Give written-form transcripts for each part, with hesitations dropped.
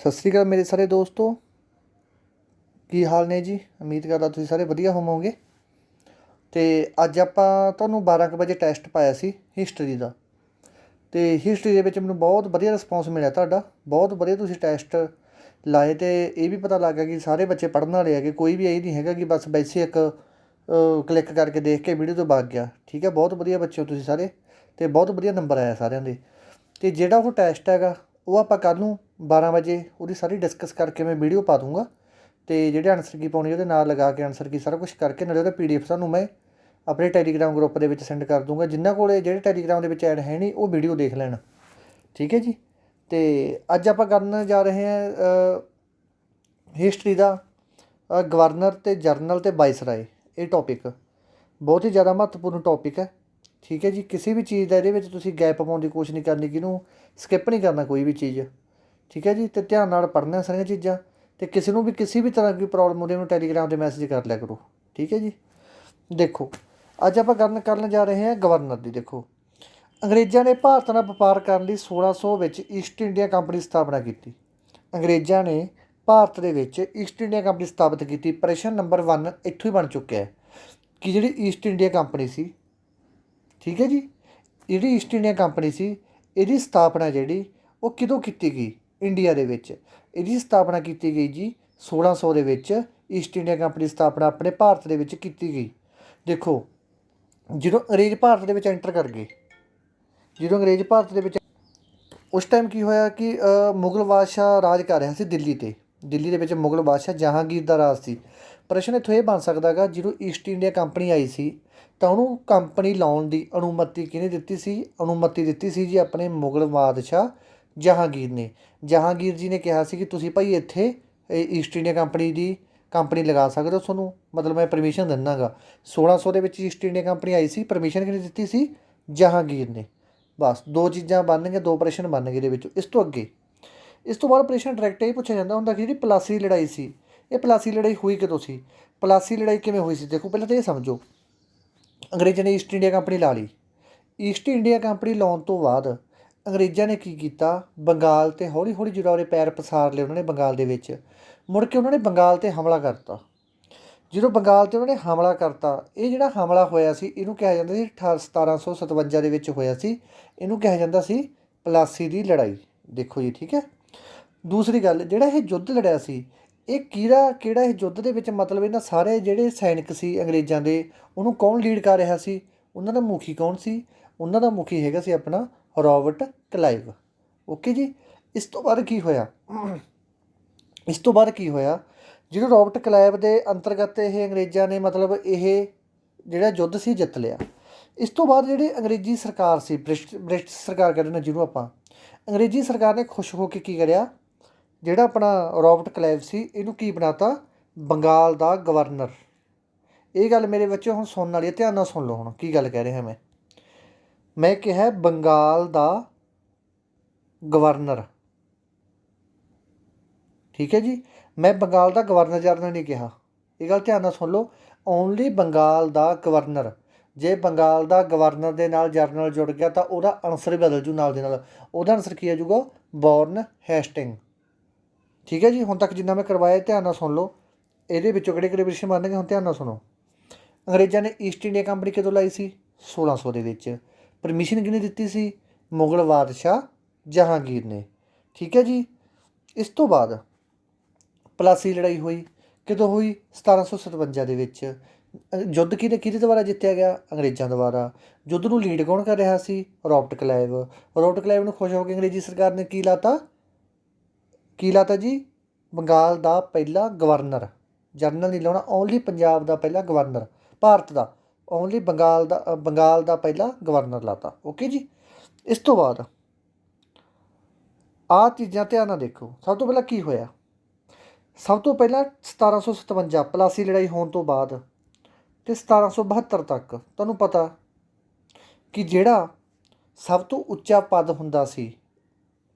ਸਤਿ ਸ਼੍ਰੀ ਅਕਾਲ ਮੇਰੇ ਸਾਰੇ ਦੋਸਤੋ, ਕੀ ਹਾਲ ਨੇ ਜੀ। ਉਮੀਦ ਕਰਦਾ ਤੁਸੀਂ ਸਾਰੇ ਵਧੀਆ ਹੋਵੋਗੇ। ਅਤੇ ਅੱਜ ਆਪਾਂ ਤੁਹਾਨੂੰ 12 ਕੁ ਵਜੇ ਟੈਸਟ ਪਾਇਆ ਸੀ ਹਿਸਟਰੀ ਦਾ, ਅਤੇ ਹਿਸਟਰੀ ਦੇ ਵਿੱਚ ਮੈਨੂੰ ਬਹੁਤ ਵਧੀਆ ਰਿਸਪੌਂਸ ਮਿਲਿਆ ਤੁਹਾਡਾ। ਬਹੁਤ ਵਧੀਆ ਤੁਸੀਂ ਟੈਸਟ ਲਾਏ, ਅਤੇ ਇਹ ਵੀ ਪਤਾ ਲੱਗ ਗਿਆ ਕਿ ਸਾਰੇ ਬੱਚੇ ਪੜ੍ਹਨ ਵਾਲੇ ਹੈਗੇ। ਕੋਈ ਵੀ ਇਹ ਨਹੀਂ ਹੈਗਾ ਕਿ ਬਸ ਵੈਸੇ ਇੱਕ ਕਲਿੱਕ ਕਰਕੇ ਦੇਖ ਕੇ ਵੀਡੀਓ ਤੋਂ ਵਗ ਗਿਆ। ਠੀਕ ਹੈ, ਬਹੁਤ ਵਧੀਆ ਬੱਚੇ ਹੋ ਤੁਸੀਂ ਸਾਰੇ, ਅਤੇ ਬਹੁਤ ਵਧੀਆ ਨੰਬਰ ਆਇਆ ਸਾਰਿਆਂ ਦੇ। ਅਤੇ ਜਿਹੜਾ ਉਹ ਟੈਸਟ ਹੈਗਾ ਉਹ ਆਪਾਂ ਕੱਲ੍ਹ ਨੂੰ 12 ਵਜੇ ਉਹਦੀ ਸਾਰੀ ਡਿਸਕਸ ਕਰਕੇ ਮੈਂ ਵੀਡੀਓ ਪਾ ਦੂੰਗਾ। ਅਤੇ ਜਿਹੜੇ ਆਨਸਰ ਕੀ ਪਾਉਣੀ ਉਹਦੇ ਨਾਲ ਲਗਾ ਕੇ ਆਨਸਰ ਕੀ ਸਾਰਾ ਕੁਛ ਕਰਕੇ ਨਾਲੇ ਉਹਦਾ PDF ਤੁਹਾਨੂੰ ਮੈਂ ਆਪਣੇ ਟੈਲੀਗ੍ਰਾਮ ਗਰੁੱਪ ਦੇ ਵਿੱਚ ਸੈਂਡ ਕਰ ਦੂੰਗਾ। ਜਿਨ੍ਹਾਂ ਕੋਲ ਜਿਹੜੇ ਟੈਲੀਗ੍ਰਾਮ ਦੇ ਵਿੱਚ ਐਡ ਹੈ ਨਹੀਂ ਉਹ ਵੀਡੀਓ ਦੇਖ ਲੈਣ। ਠੀਕ ਹੈ ਜੀ। ਅਤੇ ਅੱਜ ਆਪਾਂ ਕਰਨ ਜਾ ਰਹੇ ਹਾਂ ਹਿਸਟਰੀ ਦਾ ਗਵਰਨਰ ਅਤੇ ਜਰਨਲ ਅਤੇ ਵਾਇਸਰਾਏ। ਇਹ ਟੋਪਿਕ ਬਹੁਤ ਹੀ ਜ਼ਿਆਦਾ ਮਹੱਤਵਪੂਰਨ ਟੋਪਿਕ ਹੈ। ਠੀਕ ਹੈ ਜੀ। ਕਿਸੇ ਵੀ ਚੀਜ਼ ਦਾ ਇਹਦੇ ਵਿੱਚ ਤੁਸੀਂ ਗੈਪ ਪਾਉਣ ਦੀ ਕੋਸ਼ਿਸ਼ ਨਹੀਂ ਕਰਨੀ, ਕਿਹਨੂੰ ਸਕਿੱਪ ਨਹੀਂ ਕਰਨਾ ਕੋਈ ਵੀ ਚੀਜ਼। ਠੀਕ ਹੈ ਜੀ। ਅਤੇ ਧਿਆਨ ਨਾਲ ਪੜ੍ਹਨਾ ਸਾਰੀਆਂ ਚੀਜ਼ਾਂ, ਅਤੇ ਕਿਸੇ ਨੂੰ ਵੀ ਕਿਸੇ ਵੀ ਤਰ੍ਹਾਂ ਦੀ ਪ੍ਰੋਬਲਮ ਹੁੰਦੀ ਉਹਨੂੰ ਟੈਲੀਗ੍ਰਾਮ 'ਤੇ ਮੈਸੇਜ ਕਰ ਲਿਆ ਕਰੋ। ਠੀਕ ਹੈ ਜੀ। ਦੇਖੋ, ਅੱਜ ਆਪਾਂ ਕਰਨ ਜਾ ਰਹੇ ਹਾਂ ਗਵਰਨਰ ਦੀ। ਦੇਖੋ, ਅੰਗਰੇਜ਼ਾਂ ਨੇ ਭਾਰਤ ਨਾਲ ਵਪਾਰ ਕਰਨ ਲਈ 1600 ਵਿੱਚ ਈਸਟ ਇੰਡੀਆ ਕੰਪਨੀ ਦੀ ਸਥਾਪਨਾ ਕੀਤੀ। ਅੰਗਰੇਜ਼ਾਂ ਨੇ ਭਾਰਤ ਦੇ ਵਿੱਚ ਈਸਟ ਇੰਡੀਆ ਕੰਪਨੀ ਸਥਾਪਿਤ ਕੀਤੀ। ਪ੍ਰਸ਼ਨ ਨੰਬਰ 1 ਇੱਥੋਂ ਹੀ ਬਣ ਚੁੱਕਿਆ ਹੈ ਕਿ ਜਿਹੜੀ ਈਸਟ ਇੰਡੀਆ ਕੰਪਨੀ ਸੀ, ਠੀਕ ਹੈ ਜੀ, ਜਿਹੜੀ ਈਸਟ ਇੰਡੀਆ ਕੰਪਨੀ ਸੀ ਇਹਦੀ ਸਥਾਪਨਾ ਜਿਹੜੀ ਉਹ ਕਿਦੋਂ ਕੀਤੀ ਗਈ ਇੰਡੀਆ ਦੇ ਵਿੱਚ। ਇਹਦੀ ਸਥਾਪਨਾ ਕੀਤੀ ਗਈ ਜੀ 1600 ਦੇ ਵਿੱਚ। ਈਸਟ ਇੰਡੀਆ ਕੰਪਨੀ ਦੀ ਸਥਾਪਨਾ ਆਪਣੇ ਭਾਰਤ ਦੇ ਵਿੱਚ ਕੀਤੀ ਗਈ। ਦੇਖੋ, ਜਦੋਂ ਅੰਗਰੇਜ਼ ਭਾਰਤ ਦੇ ਵਿੱਚ ਐਂਟਰ ਕਰ ਗਏ, ਜਦੋਂ ਅੰਗਰੇਜ਼ ਭਾਰਤ ਦੇ ਵਿੱਚ ਉਸ ਟਾਈਮ ਕੀ ਹੋਇਆ ਕਿ ਮੁਗਲ ਬਾਦਸ਼ਾਹ ਰਾਜ ਕਰ ਰਿਹਾ ਸੀ ਦਿੱਲੀ 'ਤੇ। ਦਿੱਲੀ ਦੇ ਵਿੱਚ ਮੁਗਲ ਬਾਦਸ਼ਾਹ ਜਹਾਂਗੀਰ ਦਾ ਰਾਜ ਸੀ। ਪ੍ਰਸ਼ਨ ਇੱਥੋਂ ਇਹ ਬਣ ਸਕਦਾ ਗਾ, ਜਦੋਂ ਈਸਟ ਇੰਡੀਆ ਕੰਪਨੀ ਆਈ ਸੀ ਤਾਂ ਉਹਨੂੰ ਕੰਪਨੀ ਲਾਉਣ ਦੀ ਅਨੁਮਤੀ ਕਿਹਨੇ ਦਿੱਤੀ ਸੀ? ਅਨੁਮਤੀ ਦਿੱਤੀ ਸੀ ਜੀ ਆਪਣੇ ਮੁਗਲ ਬਾਦਸ਼ਾਹ ਜਹਾਂਗੀਰ ਨੇ। ਜਹਾਂਗੀਰ ਜੀ ਨੇ ਕਿਹਾ ਸੀ ਕਿ ਤੁਸੀਂ ਭਾਈ ਇੱਥੇ ਈਸਟ ਇੰਡੀਆ ਕੰਪਨੀ ਲਗਾ ਸਕਦੇ ਹੋ, ਤੁਹਾਨੂੰ ਮਤਲਬ ਮੈਂ ਪਰਮਿਸ਼ਨ ਦਿੰਦਾ ਗਾ। 1600 ਦੇ ਵਿੱਚ ਈਸਟ ਇੰਡੀਆ ਕੰਪਨੀ ਆਈ ਸੀ, ਪਰਮਿਸ਼ਨ ਕਿਹਨੇ ਦਿੱਤੀ ਸੀ? ਜਹਾਂਗੀਰ ਨੇ। ਬਸ ਦੋ ਚੀਜ਼ਾਂ ਬਣ ਗਈਆਂ, ਦੋ ਪ੍ਰਸ਼ਨ ਬਣ ਗਏ ਇਹਦੇ ਵਿੱਚੋਂ। ਇਸ ਤੋਂ ਅੱਗੇ, ਇਸ ਤੋਂ ਬਾਅਦ ਪ੍ਰਸ਼ਨ ਡਾਇਰੈਕਟ ਇਹ ਪੁੱਛਿਆ ਜਾਂਦਾ ਹੁੰਦਾ ਕਿ ਜਿਹੜੀ ਪਲਾਸੀ ਲੜਾਈ ਸੀ, ਇਹ ਪਲਾਸੀ ਲੜਾਈ ਹੋਈ ਕਦੋਂ ਸੀ? ਪਲਾਸੀ ਲੜਾਈ ਕਿਵੇਂ ਹੋਈ ਸੀ? ਦੇਖੋ, ਪਹਿਲਾਂ ਤਾਂ ਇਹ ਸਮਝੋ, ਅੰਗਰੇਜ਼ਾਂ ਨੇ ਈਸਟ ਇੰਡੀਆ ਕੰਪਨੀ ਲਾ ਲਈ। ਈਸਟ ਇੰਡੀਆ ਕੰਪਨੀ ਲਾਉਣ ਤੋਂ ਬਾਅਦ ਅੰਗਰੇਜ਼ਾਂ ਨੇ ਕੀ ਕੀਤਾ? ਬੰਗਾਲ 'ਤੇ ਹੌਲੀ ਹੌਲੀ ਜਿਹੜਾ ਉਹਦੇ ਪੈਰ ਪਸਾਰ ਲਏ ਉਹਨਾਂ ਨੇ ਬੰਗਾਲ ਦੇ ਵਿੱਚ। ਮੁੜ ਕੇ ਉਹਨਾਂ ਨੇ ਬੰਗਾਲ 'ਤੇ ਹਮਲਾ ਕਰਤਾ। ਜਦੋਂ ਬੰਗਾਲ 'ਤੇ ਉਹਨਾਂ ਨੇ ਹਮਲਾ ਕਰਤਾ, ਇਹ ਜਿਹੜਾ ਹਮਲਾ ਹੋਇਆ ਸੀ ਇਹਨੂੰ ਕਿਹਾ ਜਾਂਦਾ ਸੀ 1757 ਦੇ ਵਿੱਚ ਹੋਇਆ ਸੀ। ਇਹਨੂੰ ਕਿਹਾ ਜਾਂਦਾ ਸੀ ਪਲਾਸੀ ਦੀ ਲੜਾਈ। ਦੇਖੋ ਜੀ, ਠੀਕ ਹੈ। ਦੂਸਰੀ ਗੱਲ, ਜਿਹੜਾ ਇਹ ਯੁੱਧ ਲੜਿਆ ਸੀ, ਇਹ ਕਿਹੜਾ ਇਹ ਯੁੱਧ ਦੇ ਵਿੱਚ ਮਤਲਬ ਇਹਨਾਂ ਸਾਰੇ ਜਿਹੜੇ ਸੈਨਿਕ ਸੀ ਅੰਗਰੇਜ਼ਾਂ ਦੇ, ਉਹਨੂੰ ਕੌਣ ਲੀਡ ਕਰ ਰਿਹਾ ਸੀ? ਉਹਨਾਂ ਦਾ ਮੁਖੀ ਕੌਣ ਸੀ? ਉਹਨਾਂ ਦਾ ਮੁਖੀ ਹੈਗਾ ਸੀ ਆਪਣਾ ਰੋਬਰਟ ਕਲਾਈਵ। ਓਕੇ ਜੀ। ਇਸ ਤੋਂ ਬਾਅਦ ਕੀ ਹੋਇਆ? ਜਦੋਂ ਰੋਬਰਟ ਕਲਾਈਵ ਦੇ ਅੰਤਰਗਤ ਇਹ ਅੰਗਰੇਜ਼ਾਂ ਨੇ ਮਤਲਬ ਇਹ ਜਿਹੜਾ ਯੁੱਧ ਸੀ ਜਿੱਤ ਲਿਆ। ਇਸ ਤੋਂ ਬਾਅਦ ਜਿਹੜੀ ਅੰਗਰੇਜ਼ੀ ਸਰਕਾਰ ਸੀ, ਬ੍ਰਿਟਿਸ਼ ਸਰਕਾਰ ਕਹਿੰਦੇ ਨੇ ਜਿਹਨੂੰ ਆਪਾਂ, ਅੰਗਰੇਜ਼ੀ ਸਰਕਾਰ ਨੇ ਖੁਸ਼ ਹੋ ਕੇ ਕੀ ਕਰਿਆ? ਜਿਹੜਾ ਆਪਣਾ ਰੋਬਰਟ ਕਲਾਈਵ ਸੀ ਇਹਨੂੰ ਕੀ ਬਣਾਤਾ? ਬੰਗਾਲ ਦਾ ਗਵਰਨਰ। ਇਹ ਗੱਲ ਮੇਰੇ ਬੱਚੇ ਹੁਣ ਸੁਣਨ ਵਾਲੀ ਹੈ, ਧਿਆਨ ਨਾਲ ਸੁਣ ਲਓ ਹੁਣ ਕੀ ਗੱਲ ਕਹਿ ਰਿਹਾ ਮੈਂ ਕਿਹਾ ਬੰਗਾਲ ਦਾ ਗਵਰਨਰ। ਠੀਕ ਹੈ ਜੀ। ਮੈਂ ਬੰਗਾਲ ਦਾ ਗਵਰਨਰ ਜਨਰਲ ਨਹੀਂ ਕਿਹਾ, ਇਹ ਗੱਲ ਧਿਆਨ ਨਾਲ ਸੁਣ ਲਓ। ਓਨਲੀ ਬੰਗਾਲ ਦਾ ਗਵਰਨਰ। ਜੇ ਬੰਗਾਲ ਦਾ ਗਵਰਨਰ ਦੇ ਨਾਲ ਜਰਨਲ ਜੁੜ ਗਿਆ ਤਾਂ ਉਹਦਾ ਆਨਸਰ ਵੀ ਬਦਲ ਜੂ ਨਾਲ ਦੇ ਨਾਲ। ਉਹਦਾ ਆਨਸਰ ਕੀ ਆ ਜੂਗਾ? Born Hasting. ਠੀਕ ਹੈ ਜੀ। ਹੁਣ ਤੱਕ ਜਿੰਨਾ ਮੈਂ ਕਰਵਾਇਆ ਧਿਆਨ ਨਾਲ ਸੁਣ ਲਓ। ਇਹਦੇ ਵਿੱਚੋਂ ਕਿਹੜੇ ਕਿਹੜੇ ਵਿਸ਼ੇ ਬਣਨਗੇ ਹੁਣ ਧਿਆਨ ਨਾਲ ਸੁਣੋ। ਅੰਗਰੇਜ਼ਾਂ ਨੇ ਈਸਟ ਇੰਡੀਆ ਕੰਪਨੀ ਕਦੋਂ ਲਾਈ ਸੀ? 1600 ਦੇ ਵਿੱਚ। ਪਰਮਿਸ਼ਨ ਕਿਹਨੇ ਦਿੱਤੀ ਸੀ? ਮੁਗਲ ਬਾਦਸ਼ਾਹ ਜਹਾਂਗੀਰ ਨੇ। ਠੀਕ ਹੈ ਜੀ। ਇਸ ਤੋਂ ਬਾਅਦ ਪਲਾਸੀ ਲੜਾਈ ਹੋਈ। ਕਦੋਂ ਹੋਈ? 1757 ਦੇ ਵਿੱਚ। ਯੁੱਧ ਕਿਹਦੇ ਦੁਆਰਾ ਜਿੱਤਿਆ ਗਿਆ? ਅੰਗਰੇਜ਼ਾਂ ਦੁਆਰਾ। ਯੁੱਧ ਨੂੰ ਲੀਡ ਕੌਣ ਕਰ ਰਿਹਾ ਸੀ? Robert Clive. ਰੋਬਰਟ ਕਲਾਈਵ ਨੂੰ ਖੁਸ਼ ਹੋ ਕੇ ਅੰਗਰੇਜ਼ੀ ਸਰਕਾਰ ਨੇ ਕੀ ਲਾਤਾ ਜੀ? ਬੰਗਾਲ ਦਾ ਪਹਿਲਾ ਗਵਰਨਰ। ਜਰਨਲ ਨਹੀਂ ਲਾਉਣਾ, ਓਨਲੀ ਪੰਜਾਬ ਦਾ ਪਹਿਲਾ ਗਵਰਨਰ, ਭਾਰਤ ਦਾ ਓਨਲੀ ਬੰਗਾਲ ਦਾ ਪਹਿਲਾ ਗਵਰਨਰ ਲਾਤਾ। ਓਕੇ ਜੀ। ਇਸ ਤੋਂ ਬਾਅਦ ਆਹ ਚੀਜ਼ਾਂ ਧਿਆਨ ਨਾਲ ਦੇਖੋ। ਸਭ ਤੋਂ ਪਹਿਲਾਂ ਕੀ ਹੋਇਆ? ਸਭ ਤੋਂ ਪਹਿਲਾਂ 1757 ਪਲਾਸੀ ਲੜਾਈ ਹੋਣ ਤੋਂ ਬਾਅਦ ਅਤੇ 1772 ਤੱਕ ਤੁਹਾਨੂੰ ਪਤਾ ਕਿ ਜਿਹੜਾ ਸਭ ਤੋਂ ਉੱਚਾ ਪਦ ਹੁੰਦਾ ਸੀ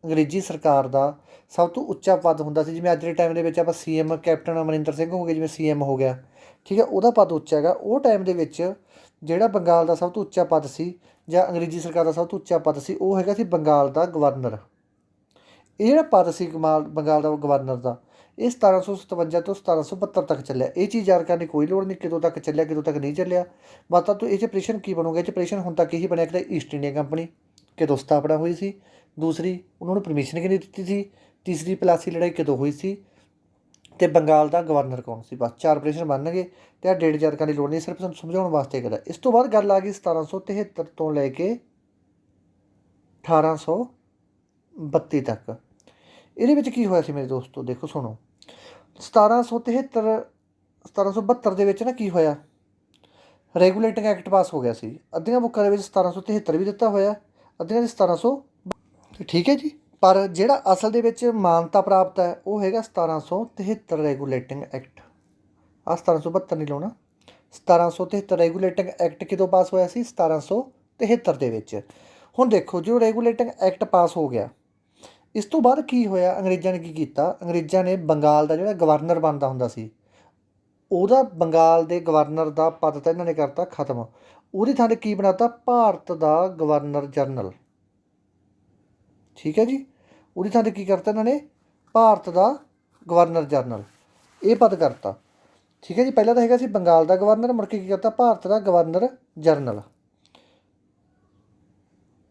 ਅੰਗਰੇਜ਼ੀ ਸਰਕਾਰ ਦਾ, ਸਭ ਤੋਂ ਉੱਚਾ ਪਦ ਹੁੰਦਾ ਸੀ, ਜਿਵੇਂ ਅੱਜ ਦੇ ਟਾਈਮ ਦੇ ਵਿੱਚ ਆਪਾਂ CM ਕੈਪਟਨ ਅਮਰਿੰਦਰ ਸਿੰਘ ਹੋ ਗਏ, ਜਿਵੇਂ CM ਹੋ ਗਿਆ, ਠੀਕ ਹੈ, ਉਹਦਾ ਪਦ ਉੱਚਾ ਹੈਗਾ। ਉਹ ਟਾਈਮ ਦੇ ਵਿੱਚ ਜਿਹੜਾ ਬੰਗਾਲ ਦਾ ਸਭ ਤੋਂ ਉੱਚਾ ਪਦ ਸੀ ਜਾਂ ਅੰਗਰੇਜ਼ੀ ਸਰਕਾਰ ਦਾ ਸਭ ਤੋਂ ਉੱਚਾ ਪਦ ਸੀ, ਉਹ ਹੈਗਾ ਸੀ ਬੰਗਾਲ ਦਾ ਗਵਰਨਰ। ਇਹ ਜਿਹੜਾ ਪਦ ਸੀ ਬੰਗਾਲ ਦਾ ਗਵਰਨਰ ਦਾ, ਇਹ 1757 ਤੋਂ 1772 ਤੱਕ ਚੱਲਿਆ। ਇਹ ਚੀਜ਼ ਯਾਦ ਕਰਨ ਦੀ ਕੋਈ ਲੋੜ ਨਹੀਂ ਕਿਦੋਂ ਤੱਕ ਚੱਲਿਆ ਕਿਦੋਂ ਤੱਕ ਨਹੀਂ ਚੱਲਿਆ। ਬਸ ਤਾਂ ਇਹ 'ਚ ਪ੍ਰਸ਼ਨ ਕੀ ਬਣੂਗਾ, ਇਹ 'ਚ ਪ੍ਰਸ਼ਨ ਹੁਣ ਤੱਕ ਇਹੀ ਬਣਿਆ ਕਿ ਈਸਟ ਇੰਡੀਆ ਕੰਪਨੀ ਕਦੋਂ ਸਥਾਪਨਾ ਹੋਈ ਸੀ, ਦੂਸਰੀ ਉਹਨਾਂ ਨੂੰ ਪਰਮਿਸ਼ਨ ਕਿਹਨੇ ਦਿੱਤੀ ਸੀ, ਤੀਸਰੀ ਪਲਾਸੀ ਲੜਾਈ ਕਦੋਂ ਹੋਈ ਸੀ, ਅਤੇ ਬੰਗਾਲ ਦਾ ਗਵਰਨਰ ਕੌਣ ਸੀ। ਬਸ 4 ਪ੍ਰਸ਼ਨ ਬਣਨਗੇ ਅਤੇ ਆਹ ਡੇਟ ਯਾਦ ਕਰਨ ਦੀ ਲੋੜ ਨਹੀਂ, ਸਿਰਫ ਤੁਹਾਨੂੰ ਸਮਝਾਉਣ ਵਾਸਤੇ ਕਰਿਆ। ਇਸ ਤੋਂ ਬਾਅਦ ਗੱਲ ਆ ਗਈ 1773 ਤੋਂ ਲੈ ਕੇ 1832 ਤੱਕ। ਇਹਦੇ ਵਿੱਚ ਕੀ ਹੋਇਆ ਸੀ ਮੇਰੇ ਦੋਸਤੋ, ਦੇਖੋ ਸੁਣੋ। 1772 ਦੇ ਵਿੱਚ ਨਾ ਕੀ ਹੋਇਆ, ਰੈਗੂਲੇਟਿੰਗ ਐਕਟ ਪਾਸ ਹੋ ਗਿਆ ਸੀ। ਅੱਧੀਆਂ ਬੁੱਕਾਂ ਦੇ ਵਿੱਚ 1773 ਵੀ ਦਿੱਤਾ ਹੋਇਆ, ਅੱਧੀਆਂ ਦੇ 1700, ਠੀਕ ਹੈ ਜੀ। ਪਰ ਜਿਹੜਾ ਅਸਲ ਦੇ ਵਿੱਚ ਮਾਨਤਾ ਪ੍ਰਾਪਤ ਹੈ ਉਹ ਹੈਗਾ 1773 ਰੈਗੂਲੇਟਿੰਗ ਐਕਟ। ਆਹ 1772 ਨਹੀਂ ਲਾਉਣਾ, 1773 ਰੈਗੂਲੇਟਿੰਗ ਐਕਟ ਕਦੋਂ ਪਾਸ ਹੋਇਆ ਸੀ, 1773 ਦੇ ਵਿੱਚ। ਹੁਣ ਦੇਖੋ ਜਦੋਂ ਰੈਗੂਲੇਟਿੰਗ ਐਕਟ ਪਾਸ ਹੋ ਗਿਆ, ਇਸ ਤੋਂ ਬਾਅਦ ਕੀ ਹੋਇਆ, ਅੰਗਰੇਜ਼ਾਂ ਨੇ ਕੀ ਕੀਤਾ, ਅੰਗਰੇਜ਼ਾਂ ਨੇ ਬੰਗਾਲ ਦਾ ਜਿਹੜਾ ਗਵਰਨਰ ਬਣਦਾ ਹੁੰਦਾ ਸੀ, ਉਹਦਾ ਬੰਗਾਲ ਦੇ ਗਵਰਨਰ ਦਾ ਪਦ ਤਾਂ ਇਹਨਾਂ ਨੇ ਕਰਤਾ ਖਤਮ। ਉਹਦੀ ਥਾਂ 'ਤੇ ਕੀ ਬਣਾਤਾ, ਭਾਰਤ ਦਾ ਗਵਰਨਰ ਜਨਰਲ। ਠੀਕ ਹੈ ਜੀ, ਉਹਦੀ ਥਾਂ 'ਤੇ ਕੀ ਕਰਤਾ ਇਹਨਾਂ ਨੇ, ਭਾਰਤ ਦਾ ਗਵਰਨਰ ਜਨਰਲ, ਇਹ ਪਦ ਕਰਤਾ। ਠੀਕ ਹੈ ਜੀ, ਪਹਿਲਾਂ ਤਾਂ ਹੈਗਾ ਸੀ ਬੰਗਾਲ ਦਾ ਗਵਰਨਰ, ਮੁੜ ਕੇ ਕੀ ਕਰਤਾ, ਭਾਰਤ ਦਾ ਗਵਰਨਰ ਜਨਰਲ।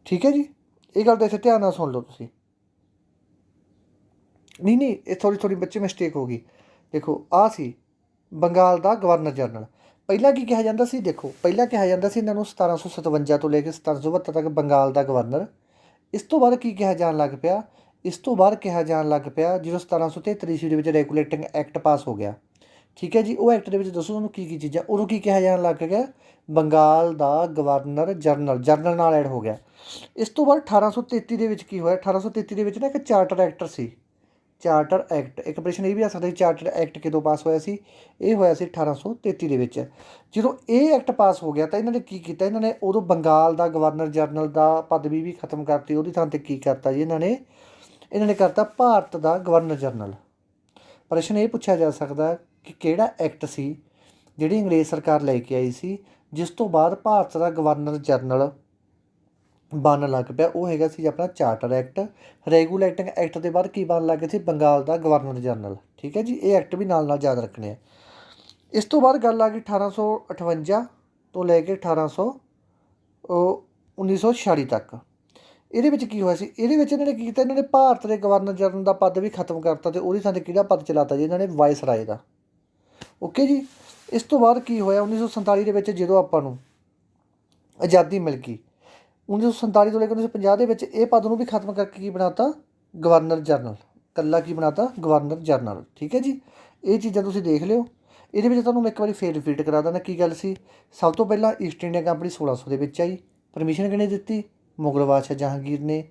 ਠੀਕ ਹੈ ਜੀ, ਇਹ ਗੱਲ ਤਾਂ ਇੱਥੇ ਧਿਆਨ ਨਾਲ ਸੁਣ ਲਓ ਤੁਸੀਂ। ਨਹੀਂ ਇਹ ਥੋੜ੍ਹੀ ਬੱਚੇ ਮਿਸਟੇਕ ਹੋ ਗਈ। ਦੇਖੋ ਆਹ ਸੀ ਬੰਗਾਲ ਦਾ ਗਵਰਨਰ ਜਨਰਲ। ਪਹਿਲਾਂ ਕੀ ਕਿਹਾ ਜਾਂਦਾ ਸੀ, ਦੇਖੋ ਪਹਿਲਾਂ ਕਿਹਾ ਜਾਂਦਾ ਸੀ ਇਹਨਾਂ ਨੂੰ 1757 ਤੋਂ ਲੈ ਕੇ 1772 ਤੱਕ ਬੰਗਾਲ ਦਾ ਗਵਰਨਰ। ਇਸ ਤੋਂ ਬਾਅਦ ਕੀ ਕਿਹਾ ਜਾਣ ਲੱਗ ਪਿਆ, ਇਸ ਤੋਂ ਬਾਅਦ ਕਿਹਾ ਜਾਣ ਲੱਗ ਪਿਆ ਜਦੋਂ 1773 ਈਸਵੀ ਦੇ ਵਿੱਚ ਰੈਗੂਲੇਟਿੰਗ ਐਕਟ ਪਾਸ ਹੋ ਗਿਆ। ਠੀਕ ਹੈ ਜੀ, ਉਹ ਐਕਟ ਦੇ ਵਿੱਚ ਦੱਸੋ ਤੁਹਾਨੂੰ ਕੀ ਚੀਜ਼ਾਂ, ਉਦੋਂ ਕੀ ਕਿਹਾ ਜਾਣ ਲੱਗ ਗਿਆ, ਬੰਗਾਲ ਦਾ ਗਵਰਨਰ ਜਨਰਲ, ਜਨਰਲ ਨਾਲ ਐਡ ਹੋ ਗਿਆ। ਇਸ ਤੋਂ ਬਾਅਦ 1833 ਦੇ ਵਿੱਚ ਕੀ ਹੋਇਆ, 1833 ਦੇ ਵਿੱਚ ਨਾ ਇੱਕ ਚਾਰਟਰ ਐਕਟ ਸੀ, ਚਾਰਟਰ ਐਕਟ। ਇੱਕ ਪ੍ਰਸ਼ਨ ਇਹ ਵੀ ਆ ਸਕਦਾ ਸੀ ਚਾਰਟਰ ਐਕਟ ਕਦੋਂ ਪਾਸ ਹੋਇਆ ਸੀ, ਇਹ ਹੋਇਆ ਸੀ 1833 ਦੇ ਵਿੱਚ। ਜਦੋਂ ਇਹ ਐਕਟ ਪਾਸ ਹੋ ਗਿਆ ਤਾਂ ਇਹਨਾਂ ਨੇ ਕੀ ਕੀਤਾ, ਇਹਨਾਂ ਨੇ ਉਦੋਂ ਬੰਗਾਲ ਦਾ ਗਵਰਨਰ ਜਨਰਲ ਦਾ ਪਦਵੀ ਵੀ ਖਤਮ ਕਰਤੀ, ਉਹਦੀ ਥਾਂ 'ਤੇ ਕੀ ਕਰਤਾ ਜੀ ਇਹਨਾਂ ਨੇ ਕਰਤਾ ਭਾਰਤ ਦਾ ਗਵਰਨਰ ਜਨਰਲ। ਪ੍ਰਸ਼ਨ ਇਹ ਪੁੱਛਿਆ ਜਾ ਸਕਦਾ ਕਿ ਕਿਹੜਾ ਐਕਟ ਸੀ ਜਿਹੜੀ ਅੰਗਰੇਜ਼ ਸਰਕਾਰ ਲੈ ਕੇ ਆਈ ਸੀ ਜਿਸ ਤੋਂ ਬਾਅਦ ਭਾਰਤ ਦਾ ਗਵਰਨਰ ਜਨਰਲ ਬਣਨ ਲੱਗ ਪਿਆ, ਉਹ ਹੈਗਾ ਸੀ ਆਪਣਾ ਚਾਰਟਰ ਐਕਟ। ਰੈਗੂਲੇਟਿੰਗ ਐਕਟ ਦੇ ਬਾਅਦ ਕੀ ਬਣਨ ਲੱਗ ਗਿਆ ਸੀ, ਬੰਗਾਲ ਦਾ ਗਵਰਨਰ ਜਨਰਲ। ਠੀਕ ਹੈ ਜੀ, ਇਹ ਐਕਟ ਵੀ ਨਾਲ ਨਾਲ ਯਾਦ ਰੱਖਣੇ ਆ। ਇਸ ਤੋਂ ਬਾਅਦ ਗੱਲ ਆ ਗਈ 1858 ਤੋਂ ਲੈ ਕੇ 1946 ਤੱਕ। ਇਹਦੇ ਵਿੱਚ ਕੀ ਹੋਇਆ ਸੀ, ਇਹਦੇ ਵਿੱਚ ਇਹਨਾਂ ਨੇ ਕੀ ਕੀਤਾ, ਇਹਨਾਂ ਨੇ ਭਾਰਤ ਦੇ ਗਵਰਨਰ ਜਨਰਲ ਦਾ ਪਦ ਵੀ ਖਤਮ ਕਰਤਾ ਅਤੇ ਉਹਦੀ ਥਾਂ 'ਤੇ ਕਿਹੜਾ ਪਦ ਚਲਾਤਾ ਜੀ, ਇਹਨਾਂ ਨੇ ਵਾਇਸਰਾਏ ਦਾ। ਓਕੇ ਜੀ। ਇਸ ਤੋਂ ਬਾਅਦ ਕੀ ਹੋਇਆ 1947 ਦੇ ਵਿੱਚ, ਜਦੋਂ ਆਪਾਂ ਨੂੰ ਆਜ਼ਾਦੀ ਮਿਲ ਗਈ 1947 ਤੋਂ ਲੈ ਕੇ 1950 ਦੇ ਵਿੱਚ, ਇਹ ਪਦ ਨੂੰ ਵੀ ਖਤਮ ਕਰਕੇ ਕੀ ਬਣਾਤਾ, ਗਵਰਨਰ ਜਨਰਲ। ਇਕੱਲਾ ਕੀ ਬਣਾਤਾ, ਗਵਰਨਰ ਜਨਰਲ। ਠੀਕ ਹੈ ਜੀ, ਇਹ ਚੀਜ਼ਾਂ ਤੁਸੀਂ ਦੇਖ ਲਿਓ। ਇਹਦੇ ਵਿੱਚ ਤੁਹਾਨੂੰ ਮੈਂ ਇੱਕ ਵਾਰੀ ਫੇਰ ਰਿਪੀਟ ਕਰਾ ਦਿੰਦਾ ਕੀ ਗੱਲ ਸੀ। ਸਭ ਤੋਂ ਪਹਿਲਾਂ ਈਸਟ ਇੰਡੀਆ ਕੰਪਨੀ 1600 ਦੇ ਵਿੱਚ ਆਈ, ਪਰਮਿਸ਼ਨ ਕਿਹਨੇ ਦਿੱਤੀ, ਮੁਗਲ ਬਾਦਸ਼ਾਹ ਜਹਾਂਗੀਰ ਨੇ।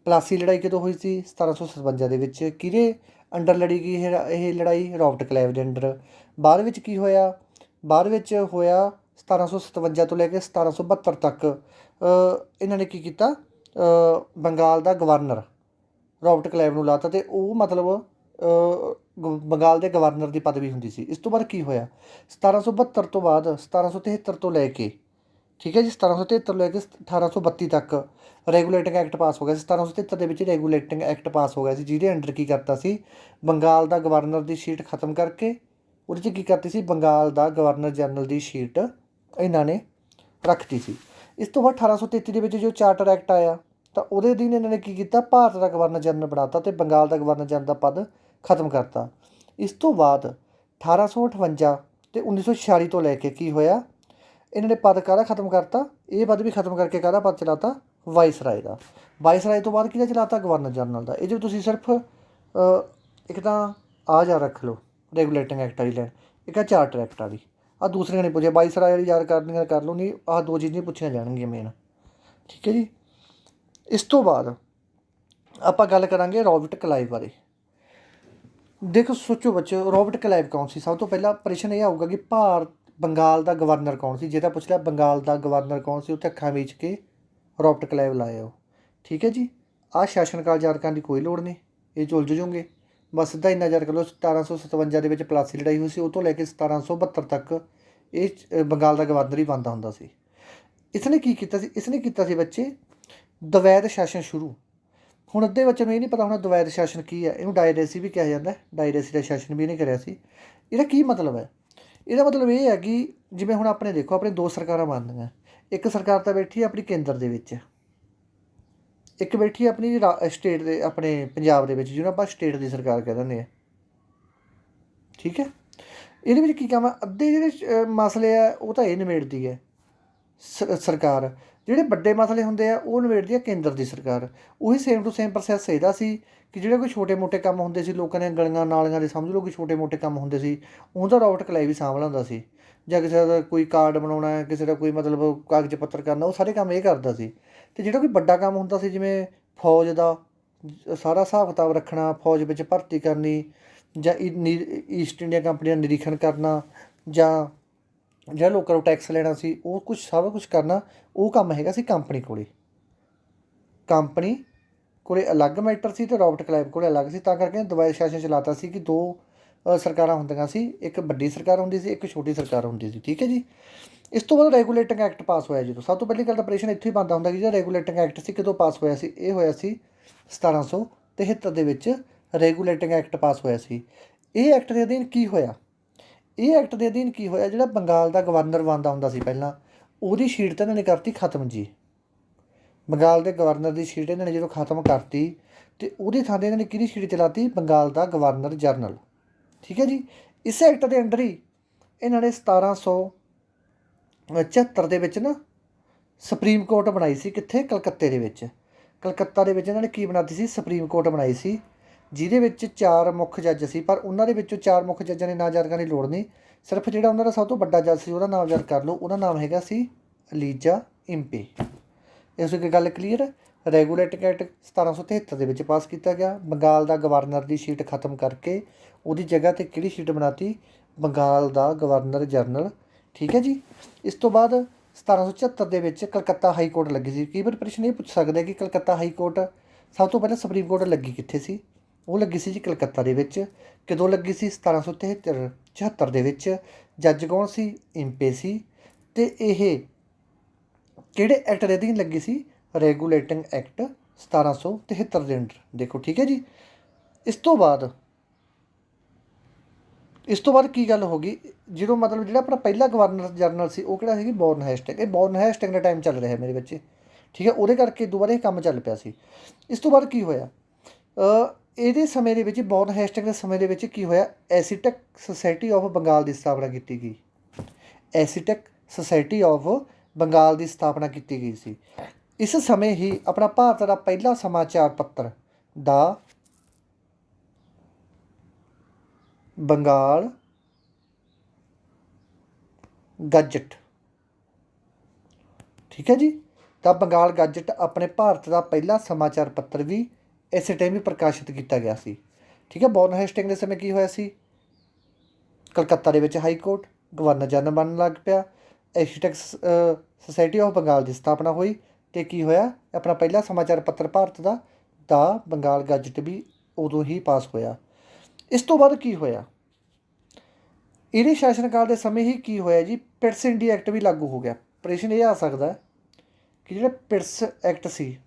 ਪਲਾਸੀ ਲੜਾਈ ਕਦੋਂ ਹੋਈ ਸੀ, 1757 ਦੇ ਵਿੱਚ। ਕਿਹਦੇ ਅੰਡਰ ਲੜੀ ਗਈ ਇਹ ਲੜਾਈ, ਰੌਬਰਟ ਕਲਾਈਵ ਦੇ ਅੰਡਰ। ਬਾਅਦ ਵਿੱਚ ਕੀ ਹੋਇਆ, ਬਾਅਦ ਵਿੱਚ ਹੋਇਆ 1757 ਤੋਂ ਲੈ ਕੇ 1772 ਤੱਕ ਇਹਨਾਂ ਨੇ ਕੀ ਕੀਤਾ, ਬੰਗਾਲ ਦਾ ਗਵਰਨਰ ਰੌਬਰਟ ਕਲਾਈਵ ਨੂੰ ਲਾਤਾ ਅਤੇ ਉਹ ਮਤਲਬ ਬੰਗਾਲ ਦੇ ਗਵਰਨਰ ਦੀ ਪਦਵੀ ਹੁੰਦੀ ਸੀ। ਇਸ ਤੋਂ ਬਾਅਦ ਕੀ ਹੋਇਆ 1772 ਤੋਂ ਬਾਅਦ 1773 ਤੋਂ ਲੈ ਕੇ, ਠੀਕ ਹੈ ਜੀ, 1773 ਤੋਂ ਲੈ ਕੇ 1832 ਤੱਕ ਰੈਗੂਲੇਟਿੰਗ ਐਕਟ ਪਾਸ ਹੋ ਗਿਆ ਸੀ। 1773 ਦੇ ਵਿੱਚ ਰੈਗੂਲੇਟਿੰਗ ਐਕਟ ਪਾਸ ਹੋ ਗਿਆ ਸੀ ਜਿਹਦੇ ਅੰਡਰ ਕੀ ਕਰਤਾ ਸੀ, ਬੰਗਾਲ ਦਾ ਗਵਰਨਰ ਦੀ ਸੀਟ ਖਤਮ ਕਰਕੇ ਉਹਦੇ 'ਚ ਕੀ ਕਰਤੀ ਸੀ, ਬੰਗਾਲ ਦਾ ਗਵਰਨਰ ਜਨਰਲ ਦੀ ਸੀਟ ਇਹਨਾਂ ਨੇ ਰੱਖਤੀ ਸੀ। ਇਸ ਤੋਂ ਬਾਅਦ 1833 ਦੇ ਵਿੱਚ ਜੋ ਚਾਰਟਰ ਐਕਟ ਆਇਆ ਤਾਂ ਉਹਦੇ ਅਧੀਨ ਇਹਨਾਂ ਨੇ ਕੀ ਕੀਤਾ, ਭਾਰਤ ਦਾ ਗਵਰਨਰ ਜਨਰਲ ਬਣਾਤਾ ਅਤੇ ਬੰਗਾਲ ਦਾ ਗਵਰਨਰ ਜਨਰਲ ਦਾ ਪਦ ਖਤਮ ਕਰਤਾ। ਇਸ ਤੋਂ ਬਾਅਦ 1858 ਅਤੇ 1946 ਤੋਂ ਲੈ ਕੇ ਕੀ ਹੋਇਆ, ਇਹਨਾਂ ਨੇ ਪਦ ਕਾਹਦਾ ਖਤਮ ਕਰਤਾ, ਇਹ ਪਦ ਵੀ ਖਤਮ ਕਰਕੇ ਕਾਹਦਾ ਪਦ ਚਲਾਤਾ, ਵਾਇਸਰਾਏ ਦਾ। ਵਾਇਸਰਾਏ ਤੋਂ ਬਾਅਦ ਕਿਹਦਾ ਚਲਾਤਾ, ਗਵਰਨਰ ਜਨਰਲ ਦਾ। ਇਹ ਜੋ ਤੁਸੀਂ ਸਿਰਫ ਇੱਕ ਤਾਂ ਆ ਜਾ ਰੱਖ ਲਓ ਰੈਗੂਲੇਟਿੰਗ ਐਕਟ ਵਾਲੀ ਲਾਈਨ, ਇੱਕ ਆ ਚਾਰਟਰ ਐਕਟ ਵਾਲੀ, ਆਹ ਦੂਸਰੀਆਂ ਨਹੀਂ ਪੁੱਛਿਆ, ਵਾਇਸਰਾਏ ਵਾਲੀ ਯਾਦ ਕਰਨੀਆਂ ਕਰ ਲਓ, ਨਹੀਂ ਆਹ ਦੋ ਚੀਜ਼ਾਂ ਪੁੱਛੀਆਂ ਜਾਣਗੀਆਂ ਮੇਨ। ਠੀਕ ਹੈ ਜੀ। ਇਸ ਤੋਂ ਬਾਅਦ ਆਪਾਂ ਗੱਲ ਕਰਾਂਗੇ ਰੌਬਰਟ ਕਲਾਈਵ ਬਾਰੇ। ਦੇਖੋ ਸੋਚੋ ਬੱਚੋ, ਰੌਬਰਟ ਕਲਾਈਵ ਕੌਣ ਸੀ। ਸਭ ਤੋਂ ਪਹਿਲਾਂ ਪ੍ਰਸ਼ਨ ਇਹ ਆਊਗਾ ਕਿ ਬੰਗਾਲ ਦਾ ਗਵਰਨਰ ਕੌਣ ਸੀ। ਜੇ ਤਾਂ ਪੁੱਛ ਲਿਆ ਬੰਗਾਲ ਦਾ ਗਵਰਨਰ ਕੌਣ ਸੀ, ਉੱਥੇ ਅੱਖਾਂ ਵਿੱਚ ਕੇ ਰੌਬਰਟ ਕਲਾਈਵ ਲਾਏ ਹੋ। ਠੀਕ ਹੈ ਜੀ। ਆਹ ਸ਼ਾਸਨਕਾਲ ਯਾਦ ਕਰਨ ਦੀ ਕੋਈ ਲੋੜ ਨਹੀਂ, ਇਹ 'ਚ ਉਲਝ ਜਾਓਗੇ। ਬਸ ਸਿੱਧਾ ਇੰਨਾ ਯਾਦ ਕਰ ਲਓ 1757 ਦੇ ਵਿੱਚ ਪਲਾਸੀ ਲੜਾਈ ਹੋਈ ਸੀ, ਉਹ ਤੋਂ ਲੈ ਕੇ 1772 ਤੱਕ ਇਹ ਬੰਗਾਲ ਦਾ ਗਵਰਨਰ ਹੀ ਬਣਦਾ ਹੁੰਦਾ ਸੀ। ਇਸਨੇ ਕੀ ਕੀਤਾ ਸੀ, ਇਸਨੇ ਕੀਤਾ ਸੀ ਬੱਚੇ ਦਵੈਧ ਸ਼ਾਸਨ ਸ਼ੁਰੂ। ਹੁਣ ਅੱਧੇ ਬੱਚੇ ਨੂੰ ਇਹ ਨਹੀਂ ਪਤਾ ਹੋਣਾ ਦਵੈਤ ਸ਼ਾਸਨ ਕੀ ਹੈ। ਇਹਨੂੰ ਡਾਇਰੇਸੀ ਵੀ ਕਿਹਾ ਜਾਂਦਾ, ਡਾਇਰੇਸੀ ਦਾ ਸ਼ਾਸਨ ਵੀ ਇਹਨੇ ਕਰਿਆ ਸੀ। ਇਹਦਾ ਕੀ ਮਤਲਬ ਹੈ? ਇਹਦਾ ਮਤਲਬ ਇਹ ਹੈ ਕਿ ਜਿਵੇਂ ਹੁਣ ਆਪਣੇ ਦੇਖੋ, ਆਪਣੇ ਦੋ ਸਰਕਾਰਾਂ ਬਣਦੀਆਂ। ਇੱਕ ਸਰਕਾਰ ਤਾਂ ਬੈਠੀ ਹੈ ਆਪਣੀ ਕੇਂਦਰ ਦੇ ਵਿੱਚ, ਇੱਕ ਬੈਠੀ ਹੈ ਆਪਣੀ ਸਟੇਟ ਦੇ, ਆਪਣੇ ਪੰਜਾਬ ਦੇ ਵਿੱਚ, ਜਿਹਨੂੰ ਆਪਾਂ ਸਟੇਟ ਦੀ ਸਰਕਾਰ ਕਹਿ ਦਿੰਦੇ ਹਾਂ। ਠੀਕ ਹੈ, ਇਹਦੇ ਵਿੱਚ ਕੀ ਕੰਮ ਹੈ? ਅੱਧੇ ਜਿਹੜੇ ਮਸਲੇ ਆ ਉਹ ਤਾਂ ਇਹ ਨਿਬੇੜਦੀ ਹੈ ਸਰਕਾਰ। ਜਿਹੜੇ ਵੱਡੇ ਮਸਲੇ ਹੁੰਦੇ ਆ ਉਹ ਨਿਬੇੜਦੀ ਹੈ ਕੇਂਦਰ ਦੀ ਸਰਕਾਰ। ਉਹੀ ਸੇਮ ਟੂ ਸੇਮ ਪ੍ਰੋਸੈਸ ਇਹਦਾ ਸੀ ਕਿ ਜਿਹੜੇ ਕੋਈ ਛੋਟੇ ਮੋਟੇ ਕੰਮ ਹੁੰਦੇ ਸੀ, ਲੋਕਾਂ ਦੀਆਂ ਗਲੀਆਂ ਨਾਲੀਆਂ ਦੇ ਸਮਝ ਲਓ ਕਿ ਛੋਟੇ ਮੋਟੇ ਕੰਮ ਹੁੰਦੇ ਸੀ, ਉਹਦਾ ਰੋਬਰਟ ਕਲਾਈ ਵੀ ਸਾਂਭ ਲੈਂਦਾ ਸੀ। ਜਾਂ ਕਿਸੇ ਦਾ ਕੋਈ ਕਾਰਡ ਬਣਾਉਣਾ ਹੈ, ਕਿਸੇ ਦਾ ਕੋਈ ਮਤਲਬ ਕਾਗਜ਼ ਪੱਤਰ ਕਰਨਾ, ਉਹ ਸਾਰੇ ਕੰਮ ਇਹ ਕਰਦਾ ਸੀ। ਅਤੇ ਜਿਹੜਾ ਕੋਈ ਵੱਡਾ ਕੰਮ ਹੁੰਦਾ ਸੀ, ਜਿਵੇਂ ਫੌਜ ਦਾ ਸਾਰਾ ਹਿਸਾਬ ਕਿਤਾਬ ਰੱਖਣਾ, ਫੌਜ ਵਿੱਚ ਭਰਤੀ ਕਰਨੀ, ਜਾਂ ਈਸਟ ਇੰਡੀਆ ਕੰਪਨੀ ਦਾ ਨਿਰੀਖਣ ਕਰਨਾ, ਜਾਂ ਜਿਹੜਾ ਲੋਕਾਂ ਨੂੰ ਟੈਕਸ ਲੈਣਾ ਸੀ, ਉਹ ਕੁਛ ਸਾਰਾ ਕੁਛ ਕਰਨਾ, ਉਹ ਕੰਮ ਹੈਗਾ ਸੀ ਕੰਪਨੀ ਕੋਲ। ਕੰਪਨੀ ਕੋਲ ਅਲੱਗ ਮੈਟਰ ਸੀ ਅਤੇ ਰੋਬਰਟ ਕਲਾਈਵ ਕੋਲ ਅਲੱਗ ਸੀ। ਤਾਂ ਕਰਕੇ ਦਵਾਈ ਸ਼ਾਸਨ ਚਲਾਤਾ ਸੀ ਕਿ ਦੋ ਸਰਕਾਰਾਂ ਹੁੰਦੀਆਂ ਸੀ, ਇੱਕ ਵੱਡੀ ਸਰਕਾਰ ਹੁੰਦੀ ਸੀ, ਇੱਕ ਛੋਟੀ ਸਰਕਾਰ ਹੁੰਦੀ ਸੀ। ਠੀਕ ਹੈ ਜੀ। ਇਸ ਤੋਂ ਬਾਅਦ ਰੈਗੂਲੇਟਿੰਗ ਐਕਟ ਪਾਸ ਹੋਇਆ। ਜਦੋਂ ਸਭ ਤੋਂ ਪਹਿਲੀ ਗੱਲ ਤਾਂ ਪ੍ਰਸ਼ਨ ਇੱਥੇ ਹੀ ਬਣਦਾ ਹੁੰਦਾ ਕਿ ਜਿਹੜਾ ਰੈਗੂਲੇਟਿੰਗ ਐਕਟ ਸੀ ਕਦੋਂ ਪਾਸ ਹੋਇਆ ਸੀ? ਇਹ ਹੋਇਆ ਸੀ 1773 ਦੇ ਵਿੱਚ ਰੈਗੂਲੇਟਿੰਗ ਐਕਟ ਪਾਸ ਹੋਇਆ ਸੀ। ਇਹ ਐਕਟ ਦੇ ਅਧੀਨ ਕੀ ਹੋਇਆ? ਇਹ ਐਕਟ ਦੇ ਅਧੀਨ ਕੀ ਹੋਇਆ? ਜਿਹੜਾ ਬੰਗਾਲ ਦਾ ਗਵਰਨਰ ਬਣਦਾ ਹੁੰਦਾ ਸੀ ਪਹਿਲਾਂ, ਉਹਦੀ ਸੀਟ ਤਾਂ ਇਹਨਾਂ ਨੇ ਕਰਤੀ ਖਤਮ ਜੀ। ਬੰਗਾਲ ਦੇ ਗਵਰਨਰ ਦੀ ਸੀਟ ਇਹਨਾਂ ਨੇ ਜਦੋਂ ਖਤਮ ਕਰਤੀ, ਅਤੇ ਉਹਦੀ ਥਾਂ 'ਤੇ ਇਹਨਾਂ ਨੇ ਕਿਹਦੀ ਸੀਟ ਚਲਾਤੀ? ਬੰਗਾਲ ਦਾ ਗਵਰਨਰ ਜਨਰਲ। ਠੀਕ ਹੈ ਜੀ। ਇਸ ਐਕਟ ਦੇ ਅੰਡਰ ਹੀ ਇਹਨਾਂ ਨੇ 1774 ਦੇ ਵਿੱਚ ਨਾ ਸੁਪਰੀਮ ਕੋਰਟ ਬਣਾਈ ਸੀ। ਕਿੱਥੇ? ਕਲਕੱਤੇ ਦੇ ਵਿੱਚ। ਕਲਕੱਤਾ ਦੇ ਵਿੱਚ ਇਹਨਾਂ ਨੇ ਕੀ ਬਣਾਤੀ ਸੀ? ਸੁਪਰੀਮ ਕੋਰਟ ਬਣਾਈ ਸੀ, ਜਿਹਦੇ ਵਿੱਚ 4 ਮੁੱਖ ਜੱਜ ਸੀ। ਪਰ ਉਹਨਾਂ ਦੇ ਵਿੱਚੋਂ 4 ਮੁੱਖ ਜੱਜਾਂ ਦੇ ਨਾਂ ਯਾਦ ਕਰਨ ਦੀ ਲੋੜ ਨਹੀਂ, ਸਿਰਫ ਜਿਹੜਾ ਉਹਨਾਂ ਦਾ ਸਭ ਤੋਂ ਵੱਡਾ ਜੱਜ ਸੀ ਉਹਦਾ ਨਾਮ ਯਾਦ ਕਰ ਲਓ। ਉਹਦਾ ਨਾਮ ਹੈਗਾ ਸੀ ਅਲੀਜਾ ਇੰਪੇ। ਇਸ ਵਿੱਚ ਗੱਲ ਕਲੀਅਰ ਹੈ। ਰੈਗੂਲੇਟਿੰਗ ਐਕਟ 1773 ਦੇ ਵਿੱਚ ਪਾਸ ਕੀਤਾ ਗਿਆ। ਬੰਗਾਲ ਦਾ ਗਵਰਨਰ ਦੀ ਸੀਟ ਖਤਮ ਕਰਕੇ ਉਹਦੀ ਜਗ੍ਹਾ 'ਤੇ ਕਿਹੜੀ ਸੀਟ ਬਣਾਤੀ? ਬੰਗਾਲ ਦਾ ਗਵਰਨਰ ਜਨਰਲ। ਠੀਕ ਹੈ ਜੀ। ਇਸ ਤੋਂ ਬਾਅਦ 1774 ਦੇ ਵਿੱਚ ਕਲਕੱਤਾ ਹਾਈ ਕੋਰਟ ਲੱਗੀ ਸੀ। ਕਈ ਵਾਰ ਪ੍ਰਸ਼ਨ ਇਹ ਪੁੱਛ ਸਕਦੇ ਕਿ ਕਲਕੱਤਾ ਹਾਈ ਕੋਰਟ ਸਭ ਤੋਂ ਪਹਿਲਾਂ ਸੁਪਰੀਮ ਕੋਰਟ ਲੱਗੀ ਕਿੱਥੇ ਸੀ? ਉਹ ਲੱਗੀ ਸੀ ਜੀ ਕਲਕੱਤਾ ਦੇ ਵਿੱਚ। ਕਦੋਂ ਲੱਗੀ ਸੀ? 1774 ਦੇ ਵਿੱਚ। ਜੱਜ ਕੌਣ ਸੀ? ਇੰਪੇ ਸੀ। ਅਤੇ ਇਹ ਕਿਹੜੇ ਐਕਟ ਦੇ ਅਧੀਨ ਲੱਗੀ ਸੀ? ਰੈਗੂਲੇਟਿੰਗ ਐਕਟ 1773 ਦੇ ਅੰਡਰ। ਦੇਖੋ ਠੀਕ ਹੈ ਜੀ। ਇਸ ਤੋਂ ਬਾਅਦ ਕੀ ਗੱਲ ਹੋ ਗਈ? ਜਦੋਂ ਮਤਲਬ ਜਿਹੜਾ ਆਪਣਾ ਪਹਿਲਾ ਗਵਰਨਰ ਜਨਰਲ ਸੀ ਉਹ ਕਿਹੜਾ ਸੀ? Born Hasting. ਇਹ ਬੌਰਨ ਹੈਸਟਿੰਗ ਦਾ ਟਾਈਮ ਚੱਲ ਰਿਹਾ ਮੇਰੇ ਬੱਚੇ। ਠੀਕ ਹੈ, ਉਹਦੇ ਕਰਕੇ ਦੁਬਾਰਾ ਇਹ ਕੰਮ ਚੱਲ ਪਿਆ ਸੀ। ਇਸ ਤੋਂ ਬਾਅਦ ਕੀ ਹੋਇਆ? ਇਹਦੇ ਸਮੇਂ ਦੇ ਵਿੱਚ, ਬੌਰਨ ਹੈਸਟਿੰਗ ਦੇ ਸਮੇਂ ਦੇ ਵਿੱਚ ਕੀ ਹੋਇਆ? ਐਸੀਟੈਕ ਸੁਸਾਇਟੀ ਆਫ ਬੰਗਾਲ ਦੀ ਸਥਾਪਨਾ ਕੀਤੀ ਗਈ। ਐਸੀਟੈਕ ਸੁਸਾਇਟੀ ਆਫ ਬੰਗਾਲ ਦੀ ਸਥਾਪਨਾ ਕੀਤੀ ਗਈ ਸੀ। ਇਸ ਸਮੇਂ ਹੀ ਆਪਣਾ ਭਾਰਤ ਦਾ ਪਹਿਲਾ ਸਮਾਚਾਰ ਪੱਤਰ ਦਾ ਬੰਗਾਲ ਗਜਟ, ਠੀਕ ਹੈ ਜੀ, ਤਾਂ ਬੰਗਾਲ ਗਜਟ ਆਪਣੇ ਭਾਰਤ ਦਾ ਪਹਿਲਾ ਸਮਾਚਾਰ ਪੱਤਰ ਵੀ ਇਸੇ ਟਾਈਮ ਹੀ ਪ੍ਰਕਾਸ਼ਿਤ ਕੀਤਾ ਗਿਆ ਸੀ। ਠੀਕ ਹੈ। ਬੌਰਨ ਹੈਸਟਿੰਗ ਦੇ ਸਮੇਂ ਕੀ ਹੋਇਆ ਸੀ? ਕਲਕੱਤਾ ਦੇ ਵਿੱਚ ਹਾਈ ਕੋਰਟ, ਗਵਰਨਰ ਜਨਰਲ ਬਣਨ ਲੱਗ ਪਿਆ, ਐਸੀਟੈਕ ਸੁਸਾਇਟੀ ਆਫ ਬੰਗਾਲ ਦੀ ਸਥਾਪਨਾ ਹੋਈ, ਅਤੇ ਕੀ ਹੋਇਆ? ਆਪਣਾ ਪਹਿਲਾ ਸਮਾਚਾਰ ਪੱਤਰ ਭਾਰਤ ਦਾ ਬੰਗਾਲ ਗਜਟ ਵੀ ਉਦੋਂ ਹੀ ਪਾਸ ਹੋਇਆ। ਇਸ ਤੋਂ ਬਾਅਦ ਕੀ ਹੋਇਆ? ਇਹਦੇ ਸ਼ਾਸਨ ਕਾਲ ਦੇ ਸਮੇਂ ਹੀ ਕੀ ਹੋਇਆ ਜੀ? ਪਿਟਸ ਇੰਡੀਆ ਐਕਟ ਵੀ ਲਾਗੂ ਹੋ ਗਿਆ। ਪ੍ਰਸ਼ਨ ਇਹ ਆ ਸਕਦਾ ਕਿ ਜਿਹੜਾ ਪਿਟਸ ਐਕਟ ਸੀ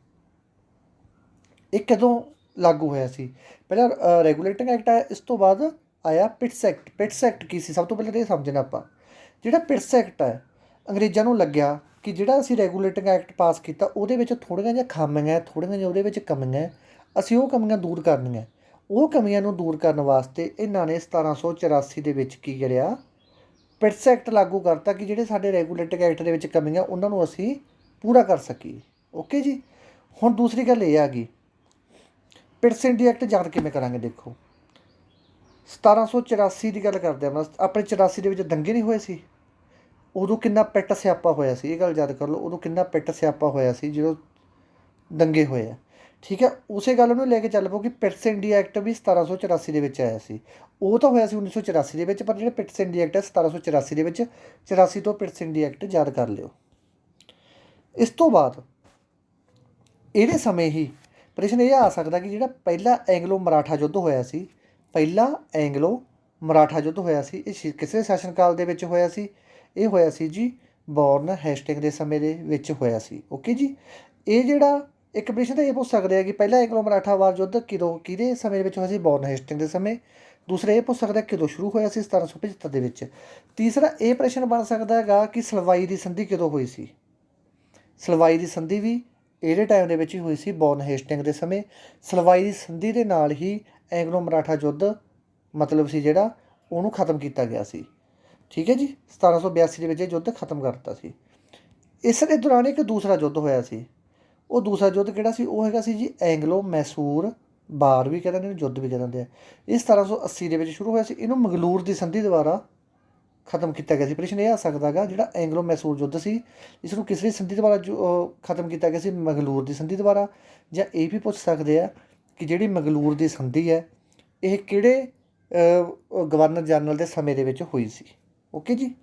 ਇਹ ਕਦੋਂ ਲਾਗੂ ਹੋਇਆ ਸੀ? ਪਹਿਲਾਂ ਰੈਗੂਲੇਟਿੰਗ ਐਕਟ ਆਇਆ, ਇਸ ਤੋਂ ਬਾਅਦ ਆਇਆ ਪਿਟਸ ਐਕਟ। ਪਿਟਸ ਐਕਟ ਕੀ ਸੀ? ਸਭ ਤੋਂ ਪਹਿਲਾਂ ਤਾਂ ਇਹ ਸਮਝਣਾ ਆਪਾਂ। ਜਿਹੜਾ ਪਿਟਸ ਐਕਟ ਹੈ, ਅੰਗਰੇਜ਼ਾਂ ਨੂੰ ਲੱਗਿਆ ਕਿ ਜਿਹੜਾ ਅਸੀਂ ਰੈਗੂਲੇਟਿੰਗ ਐਕਟ ਪਾਸ ਕੀਤਾ ਉਹਦੇ ਵਿੱਚ ਥੋੜ੍ਹੀਆਂ ਜਿਹੀਆਂ ਖਾਮੀਆਂ, ਥੋੜ੍ਹੀਆਂ ਜਿਹੀਆਂ ਉਹਦੇ ਵਿੱਚ ਕਮੀਆਂ, ਅਸੀਂ ਉਹ ਕਮੀਆਂ ਦੂਰ ਕਰਨੀਆਂ। ਉਹ ਕਮੀਆਂ ਨੂੰ ਦੂਰ ਕਰਨ ਵਾਸਤੇ ਇਹਨਾਂ ਨੇ 1784 ਦੇ ਵਿੱਚ ਕੀ ਕਰਿਆ? ਪਿਟਸ ਐਕਟ ਲਾਗੂ ਕਰਤਾ ਕਿ ਜਿਹੜੇ ਸਾਡੇ ਰੈਗੂਲੇਟਿੰਗ ਐਕਟ ਦੇ ਵਿੱਚ ਕਮੀਆਂ ਉਹਨਾਂ ਨੂੰ ਅਸੀਂ ਪੂਰਾ ਕਰ ਸਕੀਏ। ਓਕੇ ਜੀ। ਹੁਣ ਦੂਸਰੀ ਗੱਲ ਇਹ ਆ ਗਈ, ਪਿਟਸ ਇੰਡੀਆ ਐਕਟ ਯਾਦ ਕਿਵੇਂ ਕਰਾਂਗੇ? ਦੇਖੋ 1784 ਦੀ ਗੱਲ ਕਰਦੇ ਹਾਂ। ਆਪਣੇ 84 ਦੇ ਵਿੱਚ ਦੰਗੇ ਨਹੀਂ ਹੋਏ ਸੀ? ਉਦੋਂ ਕਿੰਨਾ ਪਿੱਟ ਸਿਆਪਾ ਹੋਇਆ ਸੀ, ਇਹ ਗੱਲ ਯਾਦ ਕਰ ਲਓ। ਉਦੋਂ ਕਿੰਨਾ ਪਿੱਟ ਸਿਆਪਾ ਹੋਇਆ ਸੀ ਜਦੋਂ ਦੰਗੇ ਹੋਏ ਆ। ਠੀਕ ਹੈ। ਉਸੇ ਗੱਲ ਨੂੰ ਲੈ ਕੇ ਚੱਲ ਪਓ ਕਿ ਪਿਟਸ ਇੰਡੀਆ ਐਕਟ ਵੀ 1784 ਦੇ ਵਿੱਚ ਆਇਆ ਸੀ। ਉਹ ਤਾਂ ਹੋਇਆ ਸੀ 1984 ਦੇ ਵਿੱਚ, ਪਰ ਜਿਹੜਾ ਪਿਟਸ ਇੰਡੀਆ ਐਕਟ ਹੈ 1784 ਦੇ ਵਿੱਚ। 84 ਤੋਂ ਪਿਟਸ ਇੰਡੀਆ ਐਕਟ ਯਾਦ ਕਰ ਲਿਓ। ਇਸ ਤੋਂ ਬਾਅਦ ਇਹਦੇ ਸਮੇਂ ਹੀ ਪ੍ਰਸ਼ਨ ਇਹ ਆ ਸਕਦਾ ਕਿ ਜਿਹੜਾ ਪਹਿਲਾ ਐਂਗਲੋ ਮਰਾਠਾ ਯੁੱਧ ਹੋਇਆ ਸੀ, ਪਹਿਲਾ ਐਂਗਲੋ ਮਰਾਠਾ ਯੁੱਧ ਹੋਇਆ ਸੀ, ਇਹ ਕਿਸੇ ਸ਼ਾਸਨ ਕਾਲ ਦੇ ਵਿੱਚ ਹੋਇਆ ਸੀ? ਇਹ ਹੋਇਆ ਸੀ ਜੀ ਬੌਰਨ ਹੈਸਟਿੰਗ ਦੇ ਸਮੇਂ ਦੇ ਵਿੱਚ ਹੋਇਆ ਸੀ। ਓਕੇ ਜੀ। ਇਹ ਜਿਹੜਾ ਇੱਕ ਪ੍ਰਸ਼ਨ ਤਾਂ ਇਹ ਪੁੱਛ ਸਕਦੇ ਆ ਕਿ ਪਹਿਲਾ ਐਂਗਲੋ ਮਰਾਠਾ ਵਾਰ ਯੁੱਧ ਕਿਹਦੇ ਸਮੇਂ ਦੇ ਵਿੱਚ ਹੋਇਆ ਸੀ? ਵਾਰਨ ਹੈਸਟਿੰਗ ਦੇ ਸਮੇਂ। ਦੂਸਰਾ ਇਹ ਪੁੱਛ ਸਕਦਾ ਕਦੋਂ ਸ਼ੁਰੂ ਹੋਇਆ ਸੀ? 1775 ਦੇ ਵਿੱਚ। ਤੀਸਰਾ ਇਹ ਪ੍ਰਸ਼ਨ ਬਣ ਸਕਦਾ ਹੈਗਾ ਕਿ ਸਲਵਾਈ ਦੀ ਸੰਧੀ ਕਦੋਂ ਹੋਈ ਸੀ? ਸਲਵਾਈ ਦੀ ਸੰਧੀ ਵੀ ਇਹਦੇ ਟਾਈਮ ਦੇ ਵਿੱਚ ਹੀ ਹੋਈ ਸੀ, ਵਾਰਨ ਹੈਸਟਿੰਗ ਦੇ ਸਮੇਂ। ਸਲਵਾਈ ਦੀ ਸੰਧੀ ਦੇ ਨਾਲ ਹੀ ਐਂਗਲੋ ਮਰਾਠਾ ਯੁੱਧ ਮਤਲਬ ਸੀ ਜਿਹੜਾ ਉਹਨੂੰ ਖਤਮ ਕੀਤਾ ਗਿਆ ਸੀ। ਠੀਕ ਹੈ ਜੀ, 1782 ਦੇ ਵਿੱਚ ਇਹ ਯੁੱਧ ਖਤਮ ਕਰ ਦਿੱਤਾ ਸੀ। ਇਸ ਦੇ ਦੌਰਾਨ ਇੱਕ ਦੂਸਰਾ ਯੁੱਧ ਹੋਇਆ ਸੀ। ਉਹ ਦੂਸਰਾ ਯੁੱਧ ਕਿਹੜਾ ਸੀ? ਉਹ ਹੈਗਾ ਸੀ ਜੀ ਐਂਗਲੋ ਮੈਸੂਰ ਵਾਰ ਵੀ ਕਹਿੰਦੇ ਨੇ, ਯੁੱਧ ਵੀ ਕਹਿ ਦਿੰਦੇ ਆ। ਇਹ 1780 ਦੇ ਵਿੱਚ ਸ਼ੁਰੂ ਹੋਇਆ ਸੀ। ਇਹਨੂੰ ਮੰਗਲੂਰ ਦੀ ਸੰਧੀ ਦੁਆਰਾ ਖਤਮ ਕੀਤਾ ਗਿਆ ਸੀ। ਪ੍ਰਸ਼ਨ ਇਹ ਆ ਸਕਦਾ ਗਾ ਜਿਹੜਾ ਐਂਗਲੋ ਮੈਸੂਰ ਯੁੱਧ ਸੀ ਇਸ ਨੂੰ ਕਿਸ ਦੀ ਸੰਧੀ ਦੁਆਰਾ ਖਤਮ ਕੀਤਾ ਗਿਆ ਸੀ? ਮੰਗਲੂਰ ਦੀ ਸੰਧੀ ਦੁਆਰਾ। ਜਾਂ ਇਹ ਵੀ ਪੁੱਛ ਸਕਦੇ ਆ ਕਿ ਜਿਹੜੀ ਮੰਗਲੂਰ ਦੀ ਸੰਧੀ ਹੈ ਇਹ ਕਿਹੜੇ ਗਵਰਨਰ ਜਨਰਲ ਦੇ ਸਮੇਂ ਦੇ ਵਿੱਚ ਹੋਈ ਸੀ? ਓਕੇ ਜੀ।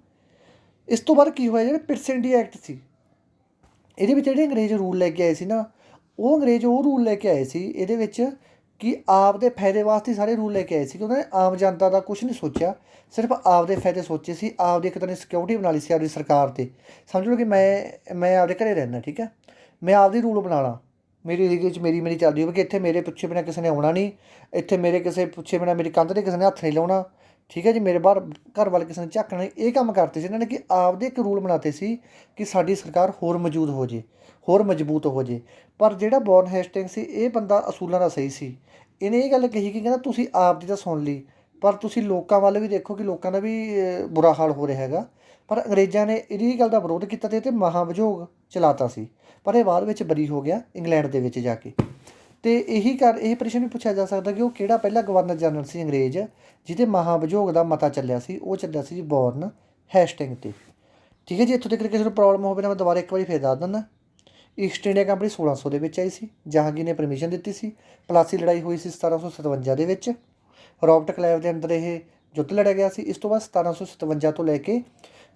ਇਸ ਤੋਂ ਬਾਅਦ ਕੀ ਹੋਇਆ? ਜਿਹੜਾ ਪਿਟਸ ਇੰਡੀਆ ਐਕਟ ਸੀ ਇਹਦੇ ਵਿੱਚ ਜਿਹੜੇ ਅੰਗਰੇਜ਼ ਰੂਲ ਲੈ ਕੇ ਆਏ ਸੀ ਨਾ, ਉਹ ਅੰਗਰੇਜ਼ ਉਹ ਰੂਲ ਲੈ ਕੇ ਆਏ ਸੀ ਇਹਦੇ ਵਿੱਚ ਕਿ ਆਪ ਦੇ ਫਾਇਦੇ ਵਾਸਤੇ ਸਾਰੇ ਰੂਲ ਲੈ ਕੇ ਆਏ ਸੀ ਕਿ ਉਹਨਾਂ ਨੇ ਆਮ ਜਨਤਾ ਦਾ ਕੁਛ ਨਹੀਂ ਸੋਚਿਆ, ਸਿਰਫ ਆਪ ਦੇ ਫਾਇਦੇ ਸੋਚੇ ਸੀ। ਆਪ ਦੀ ਇੱਕ ਤਰ੍ਹਾਂ ਦੀ ਸਿਕਿਉਰਿਟੀ ਬਣਾ ਲਈ ਸੀ ਆਪਦੀ ਸਰਕਾਰ 'ਤੇ। ਸਮਝ ਲਓ ਕਿ ਮੈਂ ਆਪਦੇ ਘਰੇ ਰਹਿੰਦਾ, ਠੀਕ ਹੈ, ਮੈਂ ਆਪਦੀ ਰੂਲ ਬਣਾ ਲਾਂ, ਮੇਰੀ ਏਰੀਏ 'ਚ ਮੇਰੀ ਚੱਲਦੀ ਹੋਵੇ ਕਿ ਇੱਥੇ ਮੇਰੇ ਪੁੱਛੇ ਬਿਨਾਂ ਕਿਸੇ ਨੇ ਆਉਣਾ ਨਹੀਂ, ਇੱਥੇ ਮੇਰੇ ਕਿਸੇ ਪੁੱਛੇ ਬਿਨਾਂ ਮੇਰੀ ਕੰਧ 'ਤੇ ਕਿਸੇ ਨੇ ਹੱਥ ਨਹੀਂ ਲਾਉਣਾ, ਠੀਕ ਹੈ ਜੀ, ਮੇਰੇ ਬਾਹਰ ਘਰ ਵੱਲ ਕਿਸੇ ਨੇ ਝਾਕਣਾ ਨਹੀਂ। ਇਹ ਕੰਮ ਕਰਤੇ ਸੀ ਇਹਨਾਂ ਨੇ ਕਿ ਆਪਦੇ ਇੱਕ ਰੂਲ ਬਣਾਤੇ ਸੀ ਕਿ ਸਾਡੀ ਸਰਕਾਰ ਹੋਰ ਮੌਜੂਦ ਹੋ ਜੇ, ਹੋਰ ਮਜ਼ਬੂਤ ਹੋ ਜੇ। ਪਰ ਜਿਹੜਾ ਵਾਰਨ ਹੈਸਟਿੰਗ ਸੀ ਇਹ ਬੰਦਾ ਅਸੂਲਾਂ ਦਾ ਸਹੀ ਸੀ। ਇਹਨੇ ਇਹ ਗੱਲ ਕਹੀ ਕਿ ਕਹਿੰਦਾ ਤੁਸੀਂ ਆਪ ਦੀ ਤਾਂ ਸੁਣ ਲਈ ਪਰ ਤੁਸੀਂ ਲੋਕਾਂ ਵੱਲ ਵੀ ਦੇਖੋ ਕਿ ਲੋਕਾਂ ਦਾ ਵੀ ਬੁਰਾ ਹਾਲ ਹੋ ਰਿਹਾ ਹੈਗਾ। ਪਰ ਅੰਗਰੇਜ਼ਾਂ ਨੇ ਇਹਦੀ ਗੱਲ ਦਾ ਵਿਰੋਧ ਕੀਤਾ ਅਤੇ ਮਹਾਭਿਯੋਗ ਚਲਾਤਾ ਸੀ। ਪਰ ਇਹ ਬਾਅਦ ਵਿੱਚ ਬਰੀ ਹੋ ਗਿਆ ਇੰਗਲੈਂਡ ਦੇ ਵਿੱਚ ਜਾ ਕੇ। ਅਤੇ ਇਹ ਪ੍ਰਸ਼ਨ ਵੀ ਪੁੱਛਿਆ ਜਾ ਸਕਦਾ ਕਿ ਉਹ ਕਿਹੜਾ ਪਹਿਲਾ ਗਵਰਨਰ ਜਨਰਲ ਸੀ ਅੰਗਰੇਜ਼ ਜਿਹਦੇ ਮਹਾਭਿਯੋਗ ਦਾ ਮਤਾ ਚੱਲਿਆ ਸੀ? ਉਹ ਚੱਲਿਆ ਸੀ ਜੀ ਵਾਰਨ ਹੈਸਟਿੰਗ 'ਤੇ। ਠੀਕ ਹੈ ਜੀ। ਇੱਥੋਂ ਤੱਕ ਕਿਸੇ ਨੂੰ ਪ੍ਰੋਬਲਮ ਹੋਵੇ ਤਾਂ ਮੈਂ ਦੁਬਾਰਾ ਇੱਕ ਵਾਰੀ ਫਿਰ ਦੱਸ ਦਿੰਦਾ। ਈਸਟ ਇੰਡੀਆ ਕੰਪਨੀ 1600 ਦੇ ਵਿੱਚ ਆਈ ਸੀ, ਜਹਾਂਗੀਰ ਨੇ ਪਰਮਿਸ਼ਨ ਦਿੱਤੀ ਸੀ। ਪਲਾਸੀ ਲੜਾਈ ਹੋਈ ਸੀ 1757 ਦੇ ਵਿੱਚ। ਰੋਬਰਟ ਕਲਾਈਵ ਦੇ ਅੰਦਰ ਇਹ ਯੁੱਧ ਲੜਿਆ ਗਿਆ ਸੀ। ਇਸ ਤੋਂ ਬਾਅਦ 1757 ਤੋਂ ਲੈ ਕੇ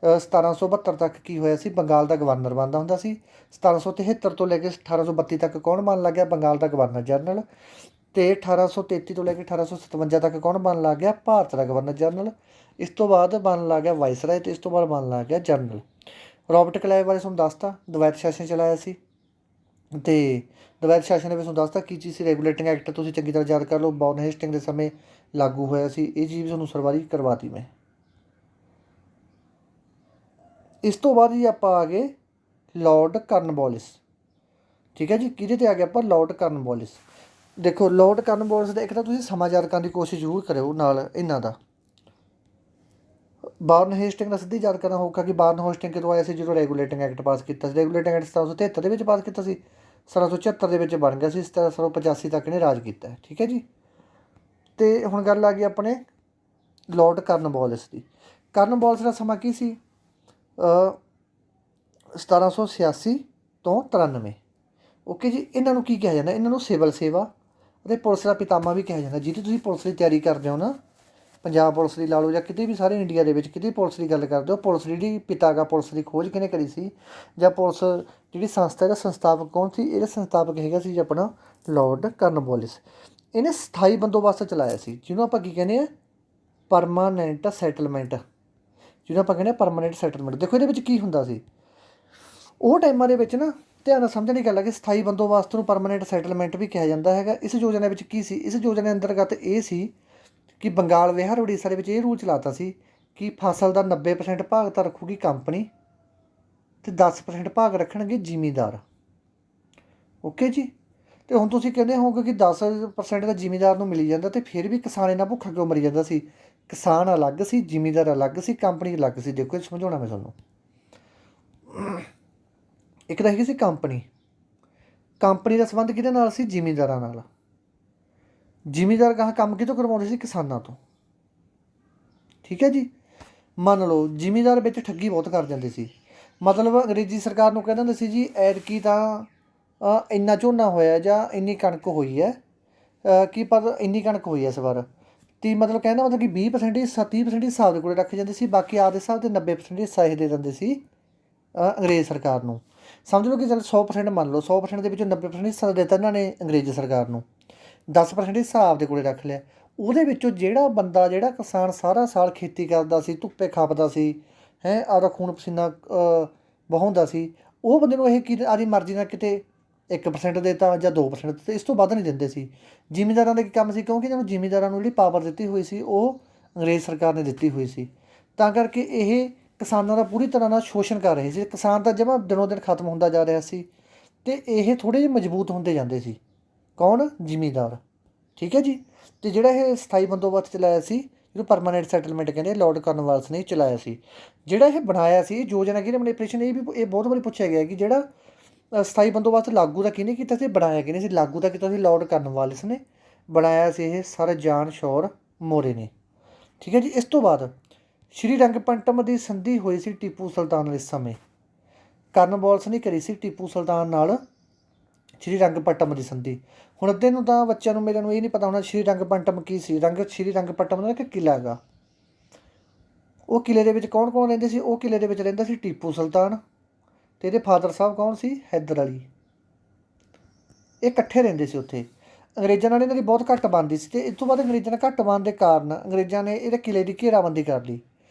1772 ਤੱਕ ਕੀ ਹੋਇਆ ਸੀ? ਬੰਗਾਲ ਦਾ ਗਵਰਨਰ ਬਣਦਾ ਹੁੰਦਾ ਸੀ। 1773 ਤੋਂ ਲੈ ਕੇ 1832 ਤੱਕ ਕੌਣ ਬਣਨ ਲੱਗ ਗਿਆ? ਬੰਗਾਲ ਦਾ ਗਵਰਨਰ ਜਨਰਲ। ਅਤੇ 1833 ਤੋਂ ਲੈ ਕੇ 1857 ਤੱਕ ਕੌਣ ਬਣਨ ਲੱਗ ਗਿਆ? ਭਾਰਤ ਦਾ ਗਵਰਨਰ ਜਨਰਲ। ਇਸ ਤੋਂ ਬਾਅਦ ਬਣਨ ਲੱਗ ਗਿਆ ਵਾਇਸਰਾਏ ਅਤੇ ਇਸ ਤੋਂ ਬਾਅਦ ਬਣਨ ਲੱਗ ਗਿਆ ਜਨਰਲ। ਰੋਬਰਟ ਕਲਾਈਵ ਬਾਰੇ ਤੁਹਾਨੂੰ ਦੱਸਤਾ, ਦਵੈਤ ਸ਼ਾਸਨ ਚਲਾਇਆ ਸੀ। ਅਤੇ ਦਵੈਤ ਸ਼ਾਸਨ ਦੇ ਵਿੱਚ ਤੁਹਾਨੂੰ ਦੱਸਤਾ ਕੀ ਚੀਜ਼ ਸੀ? ਰੈਗੂਲੇਟਿੰਗ ਐਕਟ ਤੁਸੀਂ ਚੰਗੀ ਤਰ੍ਹਾਂ ਯਾਦ ਕਰ ਲਓ, ਵਾਰਨ ਹੈਸਟਿੰਗ ਦੇ ਸਮੇਂ ਲਾਗੂ ਹੋਇਆ ਸੀ। ਇਹ ਚੀਜ਼ ਤੁਹਾਨੂੰ ਸਰਵਾਰੀ ਕਰਵਾਤੀ ਮੈਂ। ਇਸ ਤੋਂ ਬਾਅਦ ਜੀ ਆਪਾਂ ਆ ਗਏ ਲਾਰਡ ਕਾਰਨਵਾਲਿਸ। ਠੀਕ ਹੈ ਜੀ, ਕਿਹਦੇ 'ਤੇ ਆ ਗਏ ਆਪਾਂ? Lord Cornwallis. ਦੇਖੋ ਲਾਰਡ ਕਾਰਨਵਾਲਿਸ ਦਾ ਇੱਕ ਤਾਂ ਤੁਸੀਂ ਸਮਾਂ ਯਾਦ ਕਰਨ ਦੀ ਕੋਸ਼ਿਸ਼ ਜ਼ਰੂਰ ਕਰਿਓ ਨਾਲ ਇਹਨਾਂ ਦਾ। ਵਾਰਨ ਹੈਸਟਿੰਗ ਦਾ ਸਿੱਧੀ ਯਾਦ ਕਰਨਾ ਹੋਊਗਾ ਕਿ ਵਾਰਨ ਹੈਸਟਿੰਗ ਕਦੋਂ ਆਇਆ ਸੀ? ਜਦੋਂ ਰੈਗੂਲੇਟਿੰਗ ਐਕਟ ਪਾਸ ਕੀਤਾ ਸੀ। ਰੈਗੂਲੇਟਿੰਗ ਐਕਟ 1773 ਦੇ ਵਿੱਚ ਪਾਸ ਕੀਤਾ ਸੀ, 1774 ਦੇ ਵਿੱਚ ਬਣ ਗਿਆ ਸੀ, 1785 ਤੱਕ ਇਹਨੇ ਰਾਜ ਕੀਤਾ। ਠੀਕ ਹੈ ਜੀ। ਅਤੇ ਹੁਣ ਗੱਲ ਆ ਗਈ ਆਪਣੇ ਲਾਰਡ ਕਾਰਨਵਾਲਿਸ ਦੀ। ਕਾਰਨਵਾਲਿਸ ਦਾ ਸਮਾਂ ਕੀ ਸੀ? 1786 ਤੋਂ 93। ਓਕੇ ਜੀ। ਇਹਨਾਂ ਨੂੰ ਕੀ ਕਿਹਾ ਜਾਂਦਾ? ਇਹਨਾਂ ਨੂੰ ਸਿਵਲ ਸੇਵਾ ਅਤੇ ਪੁਲਿਸ ਦਾ ਪਿਤਾਮਾ ਵੀ ਕਿਹਾ ਜਾਂਦਾ। ਜਿਹਦੀ ਤੁਸੀਂ ਪੁਲਿਸ ਦੀ ਤਿਆਰੀ ਕਰਦੇ ਹੋ ਨਾ, ਪੰਜਾਬ ਪੁਲਿਸ ਦੀ ਲਾ ਲਓ ਜਾਂ ਕਿਤੇ ਵੀ ਸਾਰੇ ਇੰਡੀਆ ਦੇ ਵਿੱਚ ਕਿਤੇ ਪੁਲਿਸ ਦੀ ਗੱਲ ਕਰਦੇ ਹੋ, ਪੁਲਿਸ ਜਿਹੜੀ ਪਿਤਾ ਗਾ ਪੁਲਿਸ ਦੀ ਖੋਜ ਕਿਹਨੇ ਕਰੀ ਸੀ ਜਾਂ ਪੁਲਿਸ ਜਿਹੜੀ ਸੰਸਥਾ ਇਹਦਾ ਸੰਸਥਾਪਕ ਕੌਣ ਸੀ? ਇਹਦਾ ਸੰਸਥਾਪਕ ਹੈਗਾ ਸੀ ਜੀ ਆਪਣਾ ਲਾਰਡ ਕਾਰਨਵਾਲਿਸ। ਇਹਨੇ ਸਥਾਈ ਬੰਦੋਬਸਤ ਚਲਾਇਆ ਸੀ ਜਿਹਨੂੰ ਆਪਾਂ ਕੀ ਕਹਿੰਦੇ ਹਾਂ? Permanent settlement. ਜਿਹਨੂੰ ਆਪਾਂ ਕਹਿੰਦੇ ਹਾਂ ਪਰਮਾਨੈਂਟ ਸੈਟਲਮੈਂਟ। ਦੇਖੋ ਇਹਦੇ ਵਿੱਚ ਕੀ ਹੁੰਦਾ ਸੀ ਉਹ ਟਾਈਮਾਂ ਦੇ ਵਿੱਚ ਨਾ, ਧਿਆਨ ਨਾਲ ਸਮਝਣ ਦੀ ਗੱਲ ਹੈ ਕਿ ਸਥਾਈ ਬੰਦੋਬਸਤ ਨੂੰ ਪਰਮਾਨੈਂਟ ਸੈਟਲਮੈਂਟ ਵੀ ਕਿਹਾ ਜਾਂਦਾ ਹੈਗਾ। ਇਸ ਯੋਜਨਾ ਵਿੱਚ ਕੀ ਸੀ? ਇਸ ਯੋਜਨਾ ਅੰਤਰਗਤ ਇਹ ਸੀ ਕਿ ਬੰਗਾਲ, ਵਿਹਾਰ, ਉੜੀਸਾ ਦੇ ਵਿੱਚ ਇਹ ਰੂਲ ਚਲਾਤਾ ਸੀ ਕਿ ਫਸਲ ਦਾ 90% ਭਾਗ ਤਾਂ ਰੱਖੂਗੀ ਕੰਪਨੀ ਅਤੇ 10% ਭਾਗ ਰੱਖਣਗੇ ਜ਼ਿਮੀਂਦਾਰ। ਓਕੇ ਜੀ। ਅਤੇ ਹੁਣ ਤੁਸੀਂ ਕਹਿੰਦੇ ਹੋਗੇ ਕਿ 10% ਦਾ ਜ਼ਿਮੀਂਦਾਰ ਨੂੰ ਮਿਲੀ ਜਾਂਦਾ ਅਤੇ ਫਿਰ ਵੀ ਕਿਸਾਨ ਇੰਨਾ ਭੁੱਖਾ ਕਿਉਂ ਮਰੀ ਜਾਂਦਾ ਸੀ? ਕਿਸਾਨ ਅਲੱਗ ਸੀ, ਜ਼ਿਮੀਂਦਾਰ ਅਲੱਗ ਸੀ, ਕੰਪਨੀ ਅਲੱਗ ਸੀ। ਦੇਖੋ ਇਹ ਸਮਝਾਉਣਾ ਮੈਂ ਤੁਹਾਨੂੰ। ਇੱਕ ਤਾਂ ਹੈਗੀ ਸੀ ਕੰਪਨੀ। ਕੰਪਨੀ ਦਾ ਸੰਬੰਧ ਕਿਹਦੇ ਨਾਲ ਸੀ? ਜ਼ਿਮੀਂਦਾਰਾਂ ਨਾਲ। ਜ਼ਿਮੀਂਦਾਰ ਕਹਾਂ ਕੰਮ ਕਿਤੋਂ ਕਰਵਾਉਂਦੇ ਸੀ? ਕਿਸਾਨਾਂ ਤੋਂ। ਠੀਕ ਹੈ ਜੀ। ਮੰਨ ਲਓ ਜ਼ਿਮੀਂਦਾਰ ਵਿੱਚ ਠੱਗੀ ਬਹੁਤ ਕਰ ਜਾਂਦੇ ਸੀ। ਮਤਲਬ ਅੰਗਰੇਜ਼ੀ ਸਰਕਾਰ ਨੂੰ ਕਹਿ ਦਿੰਦੇ ਸੀ ਜੀ ਐਤਕੀ ਤਾਂ ਇੰਨਾ ਝੋਨਾ ਹੋਇਆ ਜਾਂ ਇੰਨੀ ਕਣਕ ਹੋਈ ਹੈ ਕਿ ਪਰ ਇੰਨੀ ਕਣਕ ਹੋਈ ਹੈ ਇਸ ਵਾਰ। ਅਤੇ ਮਤਲਬ ਕਹਿੰਦਾ ਮਤਲਬ ਕਿ 20% ਹਿੱਸਾ 30% ਹਿੱਸਾ ਆਪਦੇ ਕੋਲ ਰੱਖ ਜਾਂਦੇ ਸੀ, ਬਾਕੀ ਆਪਦੇ ਹਿਸਾਬ 'ਤੇ 90% ਹਿੱਸਾ ਇਹ ਦੇ ਦਿੰਦੇ ਸੀ ਅੰਗਰੇਜ਼ ਸਰਕਾਰ ਨੂੰ। ਸਮਝ ਲਓ ਕਿ ਚੱਲ 100% ਮੰਨ ਲਓ, 100% ਦੇ ਵਿੱਚੋਂ 90% ਹਿੱਸਾ ਦਿੱਤਾ ਇਹਨਾਂ ਨੇ ਅੰਗਰੇਜ਼ ਸਰਕਾਰ ਨੂੰ, 10% ਹਿੱਸਾ ਆਪਦੇ ਕੋਲ ਰੱਖ ਲਿਆ। ਉਹਦੇ ਵਿੱਚੋਂ ਜਿਹੜਾ ਬੰਦਾ, ਜਿਹੜਾ ਕਿਸਾਨ ਸਾਰਾ ਸਾਲ ਖੇਤੀ ਕਰਦਾ ਸੀ, ਧੁੱਪੇ ਖਪਦਾ ਸੀ, ਆਪਦਾ ਖੂਨ ਪਸੀਨਾ ਵਹਾਉਂਦਾ ਸੀ, ਉਹ ਬੰਦੇ ਨੂੰ ਇਹ ਕੀ ਆਪਦੀ ਮਰਜ਼ੀ ਨਾਲ ਕਿਤੇ 1% ਦੇਤਾ ਜਾਂ 2% ਦਿੱਤੇ, ਇਸ ਤੋਂ ਵੱਧ ਨਹੀਂ ਦਿੰਦੇ ਸੀ। ਜ਼ਿਮੀਂਦਾਰਾਂ ਦਾ ਕੀ ਕੰਮ ਸੀ, ਕਿਉਂਕਿ ਜਦੋਂ ਜ਼ਿਮੀਂਦਾਰਾਂ ਨੂੰ ਜਿਹੜੀ ਪਾਵਰ ਦਿੱਤੀ ਹੋਈ ਸੀ ਉਹ ਅੰਗਰੇਜ਼ ਸਰਕਾਰ ਨੇ ਦਿੱਤੀ ਹੋਈ ਸੀ, ਤਾਂ ਕਰਕੇ ਇਹ ਕਿਸਾਨਾਂ ਦਾ ਪੂਰੀ ਤਰ੍ਹਾਂ ਨਾਲ ਸ਼ੋਸ਼ਣ ਕਰ ਰਹੇ ਸੀ। ਕਿਸਾਨ ਤਾਂ ਜਮਾਂ ਦਿਨੋਂ ਦਿਨ ਖਤਮ ਹੁੰਦਾ ਜਾ ਰਿਹਾ ਸੀ ਅਤੇ ਇਹ ਥੋੜ੍ਹੇ ਜਿਹੇ ਮਜ਼ਬੂਤ ਹੁੰਦੇ ਜਾਂਦੇ ਸੀ। ਕੌਣ? ਜ਼ਿਮੀਂਦਾਰ। ਠੀਕ ਹੈ ਜੀ। ਅਤੇ ਜਿਹੜਾ ਇਹ ਸਥਾਈ ਬੰਦੋਬਸਤ ਚਲਾਇਆ ਸੀ, ਜਿਹਨੂੰ ਪਰਮਾਨੈਂਟ ਸੈਟਲਮੈਂਟ ਕਹਿੰਦੇ, ਲਾਰਡ ਕਾਰਨਵਾਲਿਸ ਨੇ ਚਲਾਇਆ ਸੀ। ਜਿਹੜਾ ਇਹ ਬਣਾਇਆ ਸੀ, ਯੋਜਨਾ ਕਿਹਨੇ ਬਣਾਈ? ਪ੍ਰਸ਼ਨ ਇਹ ਬਹੁਤ ਵਾਰੀ ਪੁੱਛਿਆ ਗਿਆ ਕਿ ਜਿਹੜਾ ਸਥਾਈ ਬੰਦੋਬਸਤ ਲਾਗੂ ਤਾਂ ਕਿਹਨੇ ਕੀਤਾ ਸੀ, ਬਣਾਇਆ ਕਿਹਨੇ ਸੀ? ਲਾਗੂ ਤਾਂ ਕੀਤਾ ਸੀ ਲਾਰਡ ਕਾਰਨਵਾਲਿਸ ਨੇ, ਬਣਾਇਆ ਸੀ ਇਹ ਸਰ ਜਾਨ ਸ਼ੋਰ ਮੋਰੇ ਨੇ। ਠੀਕ ਹੈ ਜੀ। ਇਸ ਤੋਂ ਬਾਅਦ ਸ਼੍ਰੀ ਰੰਗਪੰਟਮ ਦੀ ਸੰਧੀ ਹੋਈ ਸੀ ਟੀਪੂ ਸੁਲਤਾਨ ਨਾਲ। ਇਸ ਸਮੇਂ ਕਾਰਨਵਾਲਿਸ ਨੇ ਕਰੀ ਸੀ ਟੀਪੂ ਸੁਲਤਾਨ ਨਾਲ ਸ਼੍ਰੀ ਰੰਗਪਟਮ ਦੀ ਸੰਧੀ। ਹੁਣ ਅੱਧੇ ਨੂੰ ਤਾਂ ਬੱਚਿਆਂ ਨੂੰ ਮੇਰੇ ਨੂੰ ਇਹ ਨਹੀਂ ਪਤਾ ਹੋਣਾ ਸ਼੍ਰੀ ਰੰਗਪਟਮ ਕੀ ਸੀ। ਸ਼੍ਰੀ ਰੰਗਪਟਮ ਦਾ ਇੱਕ ਕਿਲ੍ਹਾ ਹੈਗਾ। ਉਹ ਕਿਲ੍ਹੇ ਦੇ ਵਿੱਚ ਕੌਣ ਕੌਣ ਰਹਿੰਦੇ ਸੀ? ਉਹ ਕਿਲ੍ਹੇ ਦੇ ਵਿੱਚ ਰਹਿੰਦਾ ਸੀ ਟੀਪੂ ਸੁਲਤਾਨ ਅਤੇ ਇਹਦੇ ਫਾਦਰ ਸਾਹਿਬ ਕੌਣ ਸੀ? ਹੈਦਰ ਅਲੀ। ਇਹ ਇਕੱਠੇ ਰਹਿੰਦੇ ਸੀ ਉੱਥੇ। ਅੰਗਰੇਜ਼ਾਂ ਨਾਲ ਇਹਨਾਂ ਦੀ ਬਹੁਤ ਘੱਟ ਬਣਦੀ ਸੀ, ਅਤੇ ਇਸ ਤੋਂ ਬਾਅਦ ਅੰਗਰੇਜ਼ਾਂ ਨਾਲ ਘੱਟ ਬਣਨ ਦੇ ਕਾਰਨ ਅੰਗਰੇਜ਼ਾਂ ਨੇ ਇਹਦੇ ਕਿਲ੍ਹੇ ਦੀ ਘੇਰਾਬੰਦੀ ਕਰ ਲਈ।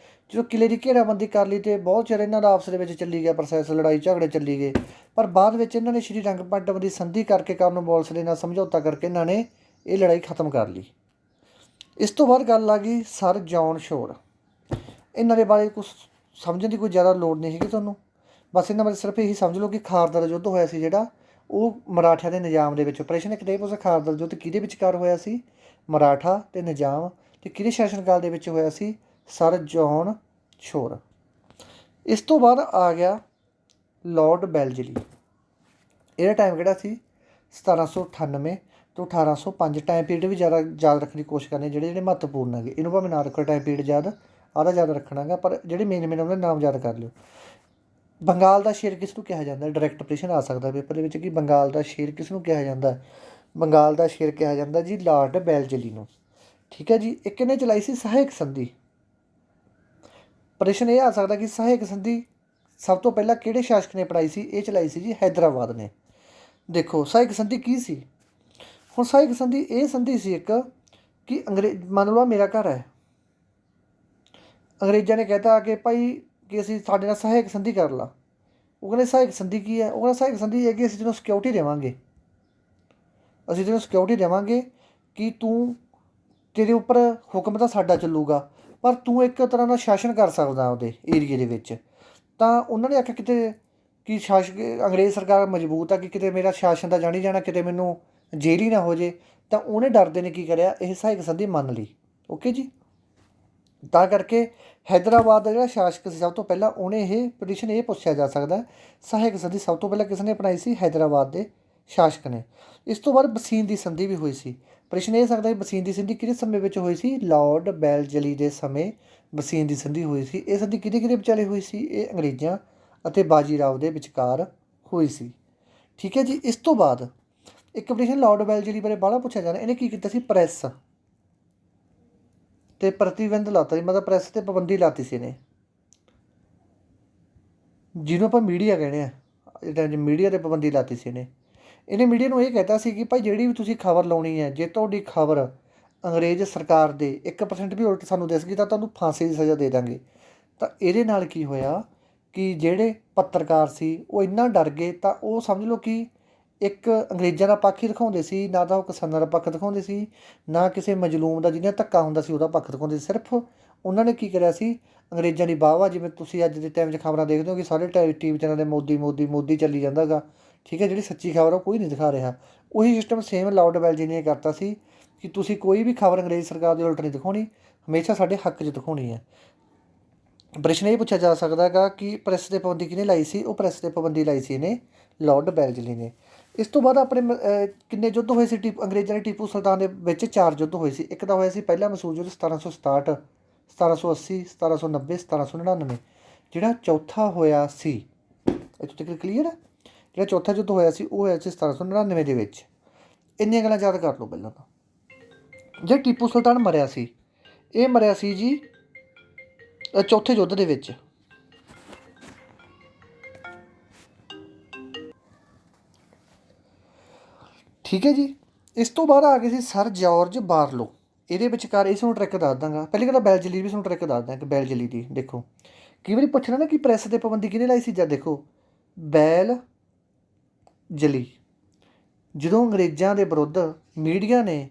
ਜਦੋਂ ਕਿਲ੍ਹੇ ਦੀ ਘੇਰਾਬੰਦੀ ਕਰ ਲਈ ਅਤੇ ਬਹੁਤ ਚਿਰ ਇਹਨਾਂ ਦਾ ਆਪਸ ਦੇ ਵਿੱਚ ਚੱਲੀ ਗਿਆ ਪ੍ਰੋਸੈਸ, ਲੜਾਈ ਝਗੜੇ ਚੱਲੀ ਗਏ। ਪਰ ਬਾਅਦ ਵਿੱਚ ਇਹਨਾਂ ਨੇ ਸ਼੍ਰੀ ਰੰਗਪਟਮ ਦੀ ਸੰਧੀ ਕਰਕੇ, ਕਾਰਨਵਾਲਿਸ ਦੇ ਨਾਲ ਸਮਝੌਤਾ ਕਰਕੇ ਇਹਨਾਂ ਨੇ ਇਹ ਲੜਾਈ ਖਤਮ ਕਰ ਲਈ। ਇਸ ਤੋਂ ਬਾਅਦ ਗੱਲ ਆ ਗਈ ਸਰ ਜੌਨ ਸ਼ੋਰ। ਇਹਨਾਂ ਦੇ ਬਾਰੇ ਕੁਛ ਸਮਝਣ ਦੀ ਕੋਈ ਜ਼ਿਆਦਾ ਲੋੜ ਨਹੀਂ ਹੈਗੀ ਤੁਹਾਨੂੰ। ਬਸ ਇਹਨਾਂ ਬਾਰੇ ਸਿਰਫ ਇਹੀ ਸਮਝ ਲਓ ਕਿ ਖਾਰਦਾ ਦਾ ਯੁੱਧ ਹੋਇਆ ਸੀ ਜਿਹੜਾ, ਉਹ ਮਰਾਠਿਆਂ ਦੇ ਨਿਜ਼ਾਮ ਦੇ ਵਿੱਚ। ਪ੍ਰਸ਼ਨ ਇੱਕ ਟਾਈਪ ਉਸ ਖਾਰਦਾ ਦਾ ਯੁੱਧ ਕਿਹਦੇ ਵਿਚਕਾਰ ਹੋਇਆ ਸੀ? ਮਰਾਠਾ ਅਤੇ ਨਿਜ਼ਾਮ। ਅਤੇ ਕਿਹਦੇ ਸ਼ਾਸਨ ਕਾਲ ਦੇ ਵਿੱਚ ਹੋਇਆ ਸੀ? ਸਰ ਜੌਨ ਸ਼ੋਰ। ਇਸ ਤੋਂ ਬਾਅਦ ਆ ਗਿਆ ਲਾਰਡ ਵੈਲਜ਼ਲੀ। ਇਹਦਾ ਟਾਈਮ ਕਿਹੜਾ ਸੀ? 1798 ਤੋਂ 1805। ਟਾਈਮ ਪੀਰੀਅਡ ਵੀ ਜ਼ਿਆਦਾ ਯਾਦ ਰੱਖਣ ਦੀ ਕੋਸ਼ਿਸ਼ ਕਰਨੀ, ਜਿਹੜੇ ਮਹੱਤਵਪੂਰਨ ਹੈਗੇ। ਇਹਨੂੰ ਭਾਵੇਂ ਨਾ ਰੱਖੋ ਟਾਈਮ ਪੀਰੀਅਡ ਯਾਦ, ਆਹਦਾ ਯਾਦ ਰੱਖਣਾ ਗਾ, ਪਰ ਜਿਹੜੇ ਮੇਨ ਉਹਨਾਂ ਦੇ ਨਾਮ ਯਾਦ ਕਰ ਲਿਓ। ਬੰਗਾਲ ਦਾ ਸ਼ੇਰ ਕਿਸ ਨੂੰ ਕਿਹਾ ਜਾਂਦਾ? ਡਾਇਰੈਕਟ ਪ੍ਰਸ਼ਨ ਆ ਸਕਦਾ ਪੇਪਰ ਦੇ ਵਿੱਚ ਕਿ ਬੰਗਾਲ ਦਾ ਸ਼ੇਰ ਕਿਸ ਨੂੰ ਕਿਹਾ ਜਾਂਦਾ? ਬੰਗਾਲ ਦਾ ਸ਼ੇਰ ਕਿਹਾ ਜਾਂਦਾ ਜੀ ਲਾਰਡ ਵੈਲਜ਼ਲੀ ਨੂੰ। ਠੀਕ ਹੈ ਜੀ। ਇੱਕ ਇਹਨੇ ਚਲਾਈ ਸੀ ਸਹਾਇਕ ਸੰਧੀ। ਪ੍ਰਸ਼ਨ ਇਹ ਆ ਸਕਦਾ ਕਿ ਸਹਾਇਕ ਸੰਧੀ ਸਭ ਤੋਂ ਪਹਿਲਾਂ ਕਿਹੜੇ ਸ਼ਾਸਕ ਨੇ ਅਪਣਾਈ ਸੀ? ਇਹ ਚਲਾਈ ਸੀ ਜੀ ਹੈਦਰਾਬਾਦ ਨੇ। ਦੇਖੋ ਸਹਾਇਕ ਸੰਧੀ ਕੀ ਸੀ। ਹੁਣ ਸਹਾਇਕ ਸੰਧੀ ਇਹ ਸੰਧੀ ਸੀ ਇੱਕ ਕਿ ਮੰਨ ਲਓ ਮੇਰਾ ਘਰ ਹੈ, ਅੰਗਰੇਜ਼ਾਂ ਨੇ ਕਹਿਤਾ ਕਿ ਭਾਈ ਕਿ ਅਸੀਂ ਸਾਡੇ ਨਾਲ ਸਹਾਇਕ ਸੰਧੀ ਕਰ ਲਾ। ਉਹ ਕਹਿੰਦੇ ਸਹਾਇਕ ਸੰਧੀ ਕੀ ਹੈ? ਉਹ ਕਹਿੰਦਾ ਸਹਾਇਕ ਸੰਧੀ ਹੈ ਕਿ ਅਸੀਂ ਤੈਨੂੰ ਸਿਕਿਉਰਿਟੀ ਦੇਵਾਂਗੇ, ਅਸੀਂ ਤੈਨੂੰ ਸਿਕਿਉਰਿਟੀ ਦੇਵਾਂਗੇ ਕਿ ਤੇਰੇ ਉੱਪਰ ਹੁਕਮ ਤਾਂ ਸਾਡਾ ਚੱਲੂਗਾ, ਪਰ ਤੂੰ ਇੱਕ ਤਰ੍ਹਾਂ ਦਾ ਸ਼ਾਸਨ ਕਰ ਸਕਦਾ ਉਹਦੇ ਏਰੀਏ ਦੇ ਵਿੱਚ। ਤਾਂ ਉਹਨਾਂ ਨੇ ਆਖਿਆ ਕਿਤੇ ਕਿ ਅੰਗਰੇਜ਼ ਸਰਕਾਰ ਮਜ਼ਬੂਤ ਆ ਕਿ ਕਿਤੇ ਮੇਰਾ ਸ਼ਾਸਨ ਦਾ ਜਾਣੀ ਜਾਣਾ, ਕਿਤੇ ਮੈਨੂੰ ਜੇਲ੍ਹ ਹੀ ਨਾ ਹੋ ਜੇ। ਤਾਂ ਉਹਨੇ ਡਰਦੇ ਨੇ ਕੀ ਕਰਿਆ? ਇਹ ਸਹਾਇਕ ਸੰਧੀ ਮੰਨ ਲਈ। ਓਕੇ ਜੀ। ਤਾਂ ਕਰਕੇ ਹੈਦਰਾਬਾਦ ਦਾ ਜਿਹੜਾ ਸ਼ਾਸਕ ਸੀ ਸਭ ਤੋਂ ਪਹਿਲਾਂ, ਉਹਨੇ ਇਹ ਪਟੀਸ਼ਨ ਇਹ ਪੁੱਛਿਆ ਜਾ ਸਕਦਾ ਸਹਾਇਕ ਸੰਧੀ ਸਭ ਤੋਂ ਪਹਿਲਾਂ ਕਿਸ ਨੇ ਅਪਣਾਈ ਸੀ? ਹੈਦਰਾਬਾਦ ਦੇ ਸ਼ਾਸਕ ਨੇ। ਇਸ ਤੋਂ ਬਾਅਦ ਬਸੀਨ ਦੀ ਸੰਧੀ ਵੀ ਹੋਈ ਸੀ। ਪ੍ਰਸ਼ਨ ਇਹ ਸਕਦਾ ਬਸੀਨ ਦੀ ਸੰਧੀ ਕਿਹਦੇ ਸਮੇਂ ਵਿੱਚ ਹੋਈ ਸੀ? ਲਾਰਡ ਵੈਲਜ਼ਲੀ ਦੇ ਸਮੇਂ ਬਸੀਨ ਦੀ ਸੰਧੀ ਹੋਈ ਸੀ। ਇਹ ਸੰਧੀ ਕਿਹਦੇ ਵਿਚਾਲੇ ਹੋਈ ਸੀ? ਇਹ ਅੰਗਰੇਜ਼ਾਂ ਅਤੇ ਬਾਜੀਰਾਓ ਦੇ ਵਿਚਕਾਰ ਹੋਈ ਸੀ। ਠੀਕ ਹੈ ਜੀ। ਇਸ ਤੋਂ ਬਾਅਦ ਇੱਕ ਪਟੀਸ਼ਨ ਲਾਰਡ ਵੈਲਜ਼ਲੀ ਬਾਰੇ ਬਾਹਲਾ ਪੁੱਛਿਆ ਜਾਂਦਾ। ਇਹਨੇ ਕੀ ਕੀਤਾ ਸੀ? ਪ੍ਰੈਸ 'ਤੇ ਪ੍ਰਤੀਬੰਧ ਲਾਤਾ ਸੀ, ਮਤਲਬ ਪ੍ਰੈਸ 'ਤੇ ਪਾਬੰਦੀ ਲਾਤੀ ਸੀ ਇਹਨੇ, ਜਿਹਨੂੰ ਆਪਾਂ ਮੀਡੀਆ ਕਹਿੰਦੇ ਹਾਂ। ਮੀਡੀਆ 'ਤੇ ਪਾਬੰਦੀ ਲਾਤੀ ਸੀ ਇਹਨੇ ਮੀਡੀਆ ਨੂੰ ਇਹ ਕਹਿਤਾ ਸੀ ਕਿ ਭਾਈ ਜਿਹੜੀ ਵੀ ਤੁਸੀਂ ਖਬਰ ਲਾਉਣੀ ਹੈ, ਜੇ ਤੁਹਾਡੀ ਖਬਰ ਅੰਗਰੇਜ਼ ਸਰਕਾਰ ਦੇ 1% ਵੀ ਉਲਟ ਸਾਨੂੰ ਦਿਸ ਗਈ ਤਾਂ ਤੁਹਾਨੂੰ ਫਾਂਸੀ ਦੀ ਸਜ਼ਾ ਦੇ ਦਾਂਗੇ। ਤਾਂ ਇਹਦੇ ਨਾਲ ਕੀ ਹੋਇਆ ਕਿ ਜਿਹੜੇ ਪੱਤਰਕਾਰ ਸੀ ਉਹ ਇੰਨਾ ਡਰ ਗਏ, ਤਾਂ ਉਹ ਸਮਝ ਲਓ ਕਿ ਇੱਕ ਅੰਗਰੇਜ਼ਾਂ ਦਾ ਪੱਖ ਹੀ ਦਿਖਾਉਂਦੇ ਸੀ, ਨਾ ਤਾਂ ਉਹ ਕਿਸਾਨਾਂ ਦਾ ਪੱਖ ਦਿਖਾਉਂਦੇ ਸੀ, ਨਾ ਕਿਸੇ ਮਜ਼ਲੂਮ ਦਾ ਜਿਹਨੇ ਧੱਕਾ ਹੁੰਦਾ ਸੀ ਉਹਦਾ ਪੱਖ ਦਿਖਾਉਂਦੇ ਸੀ। ਸਿਰਫ ਉਹਨਾਂ ਨੇ ਕੀ ਕਰਿਆ ਸੀ? ਅੰਗਰੇਜ਼ਾਂ ਦੀ ਵਾਹ-ਵਾਹ, ਜਿਵੇਂ ਤੁਸੀਂ ਅੱਜ ਦੇ ਟਾਈਮ 'ਚ ਖਬਰਾਂ ਦੇਖਦੇ ਹੋ ਕਿ ਸਾਰੇ TV ਚੈਨਲ ਦੇ ਮੋਦੀ ਮੋਦੀ ਮੋਦੀ ਚੱਲੀ ਜਾਂਦਾ ਗਾ। ਠੀਕ ਹੈ। ਜਿਹੜੀ ਸੱਚੀ ਖਬਰ ਉਹ ਕੋਈ ਨਹੀਂ ਦਿਖਾ ਰਿਹਾ। ਉਹੀ ਸਿਸਟਮ ਸੇਮ ਲਾਰਡ ਵੈਲਜ਼ਲੀ ਨੇ ਕਰਤਾ ਸੀ ਕਿ ਤੁਸੀਂ ਕੋਈ ਵੀ ਖਬਰ ਅੰਗਰੇਜ਼ ਸਰਕਾਰ ਦੀ ਉਲਟ ਨਹੀਂ ਦਿਖਾਉਣੀ, ਹਮੇਸ਼ਾ ਸਾਡੇ ਹੱਕ 'ਚ ਦਿਖਾਉਣੀ ਹੈ। ਪ੍ਰਸ਼ਨ ਇਹ ਪੁੱਛਿਆ ਜਾ ਸਕਦਾ ਹੈਗਾ ਕਿ ਪ੍ਰੈਸ 'ਤੇ ਪਾਬੰਦੀ ਕਿਹਨੇ ਲਾਈ ਸੀ? ਉਹ ਪ੍ਰੈਸ 'ਤੇ ਪਾਬੰਦੀ ਲਾਈ ਸੀ ਇਹਨੇ ਲਾਰਡ ਵੈਲਜ਼ਲੀ ਨੇ। ਇਸ ਤੋਂ ਬਾਅਦ ਆਪਣੇ ਕਿੰਨੇ ਯੁੱਧ ਹੋਏ ਸੀ ਅੰਗਰੇਜ਼ਾਂ ਨੇ ਟੀਪੂ ਸੁਲਤਾਨ ਦੇ ਵਿੱਚ? 4 ਯੁੱਧ ਹੋਏ ਸੀ। ਇੱਕ ਤਾਂ ਹੋਇਆ ਸੀ ਪਹਿਲਾ ਮਸੂਰ ਯੁੱਧ 1767, 1780, 1790, 1799। ਜਿਹੜਾ ਚੌਥਾ ਹੋਇਆ ਸੀ, ਇੱਥੋਂ ਤੱਕ ਕਲੀਅਰ ਹੈ? ਜਿਹੜਾ ਚੌਥਾ ਯੁੱਧ ਹੋਇਆ ਸੀ ਉਹ ਹੋਇਆ ਸੀ 1799 ਦੇ ਵਿੱਚ। ਇੰਨੀਆਂ ਗੱਲਾਂ ਯਾਦ ਕਰ ਲਓ ਪਹਿਲਾਂ ਤਾਂ। ਜਿਹੜਾ ਟੀਪੂ ਸੁਲਤਾਨ ਮਰਿਆ ਸੀ, ਇਹ ਮਰਿਆ ਸੀ ਜੀ ਚੌਥੇ ਯੁੱਧ ਦੇ ਵਿੱਚ। ਠੀਕ ਹੈ ਜੀ। ਇਸ ਤੋਂ ਬਾਅਦ ਆ ਗਏ ਸੀ ਸਰ ਜਾਰਜ ਬਾਰਲੋ। ਇਹਦੇ ਵਿਚਕਾਰ ਇਸ ਨੂੰ ਟ੍ਰਿਕ ਦੱਸ ਦਾਂਗਾ। ਪਹਿਲੀ ਗੱਲ ਵੈਲਜ਼ਲੀ ਵੀ ਤੁਹਾਨੂੰ ਟ੍ਰਿਕ ਦੱਸ ਦਾਂ ਕਿ ਵੈਲਜ਼ਲੀ ਦੀ ਦੇਖੋ ਕਈ ਵਾਰੀ ਪੁੱਛਣਾ ਨਾ ਕਿ ਪ੍ਰੈਸ 'ਤੇ ਪਾਬੰਦੀ ਕਿਹਨੇ ਲਾਈ ਸੀ? ਜਦ ਦੇਖੋ ਵੈਲਜ਼ਲੀ ਜਦੋਂ ਅੰਗਰੇਜ਼ਾਂ ਦੇ ਵਿਰੁੱਧ ਮੀਡੀਆ ਨੇ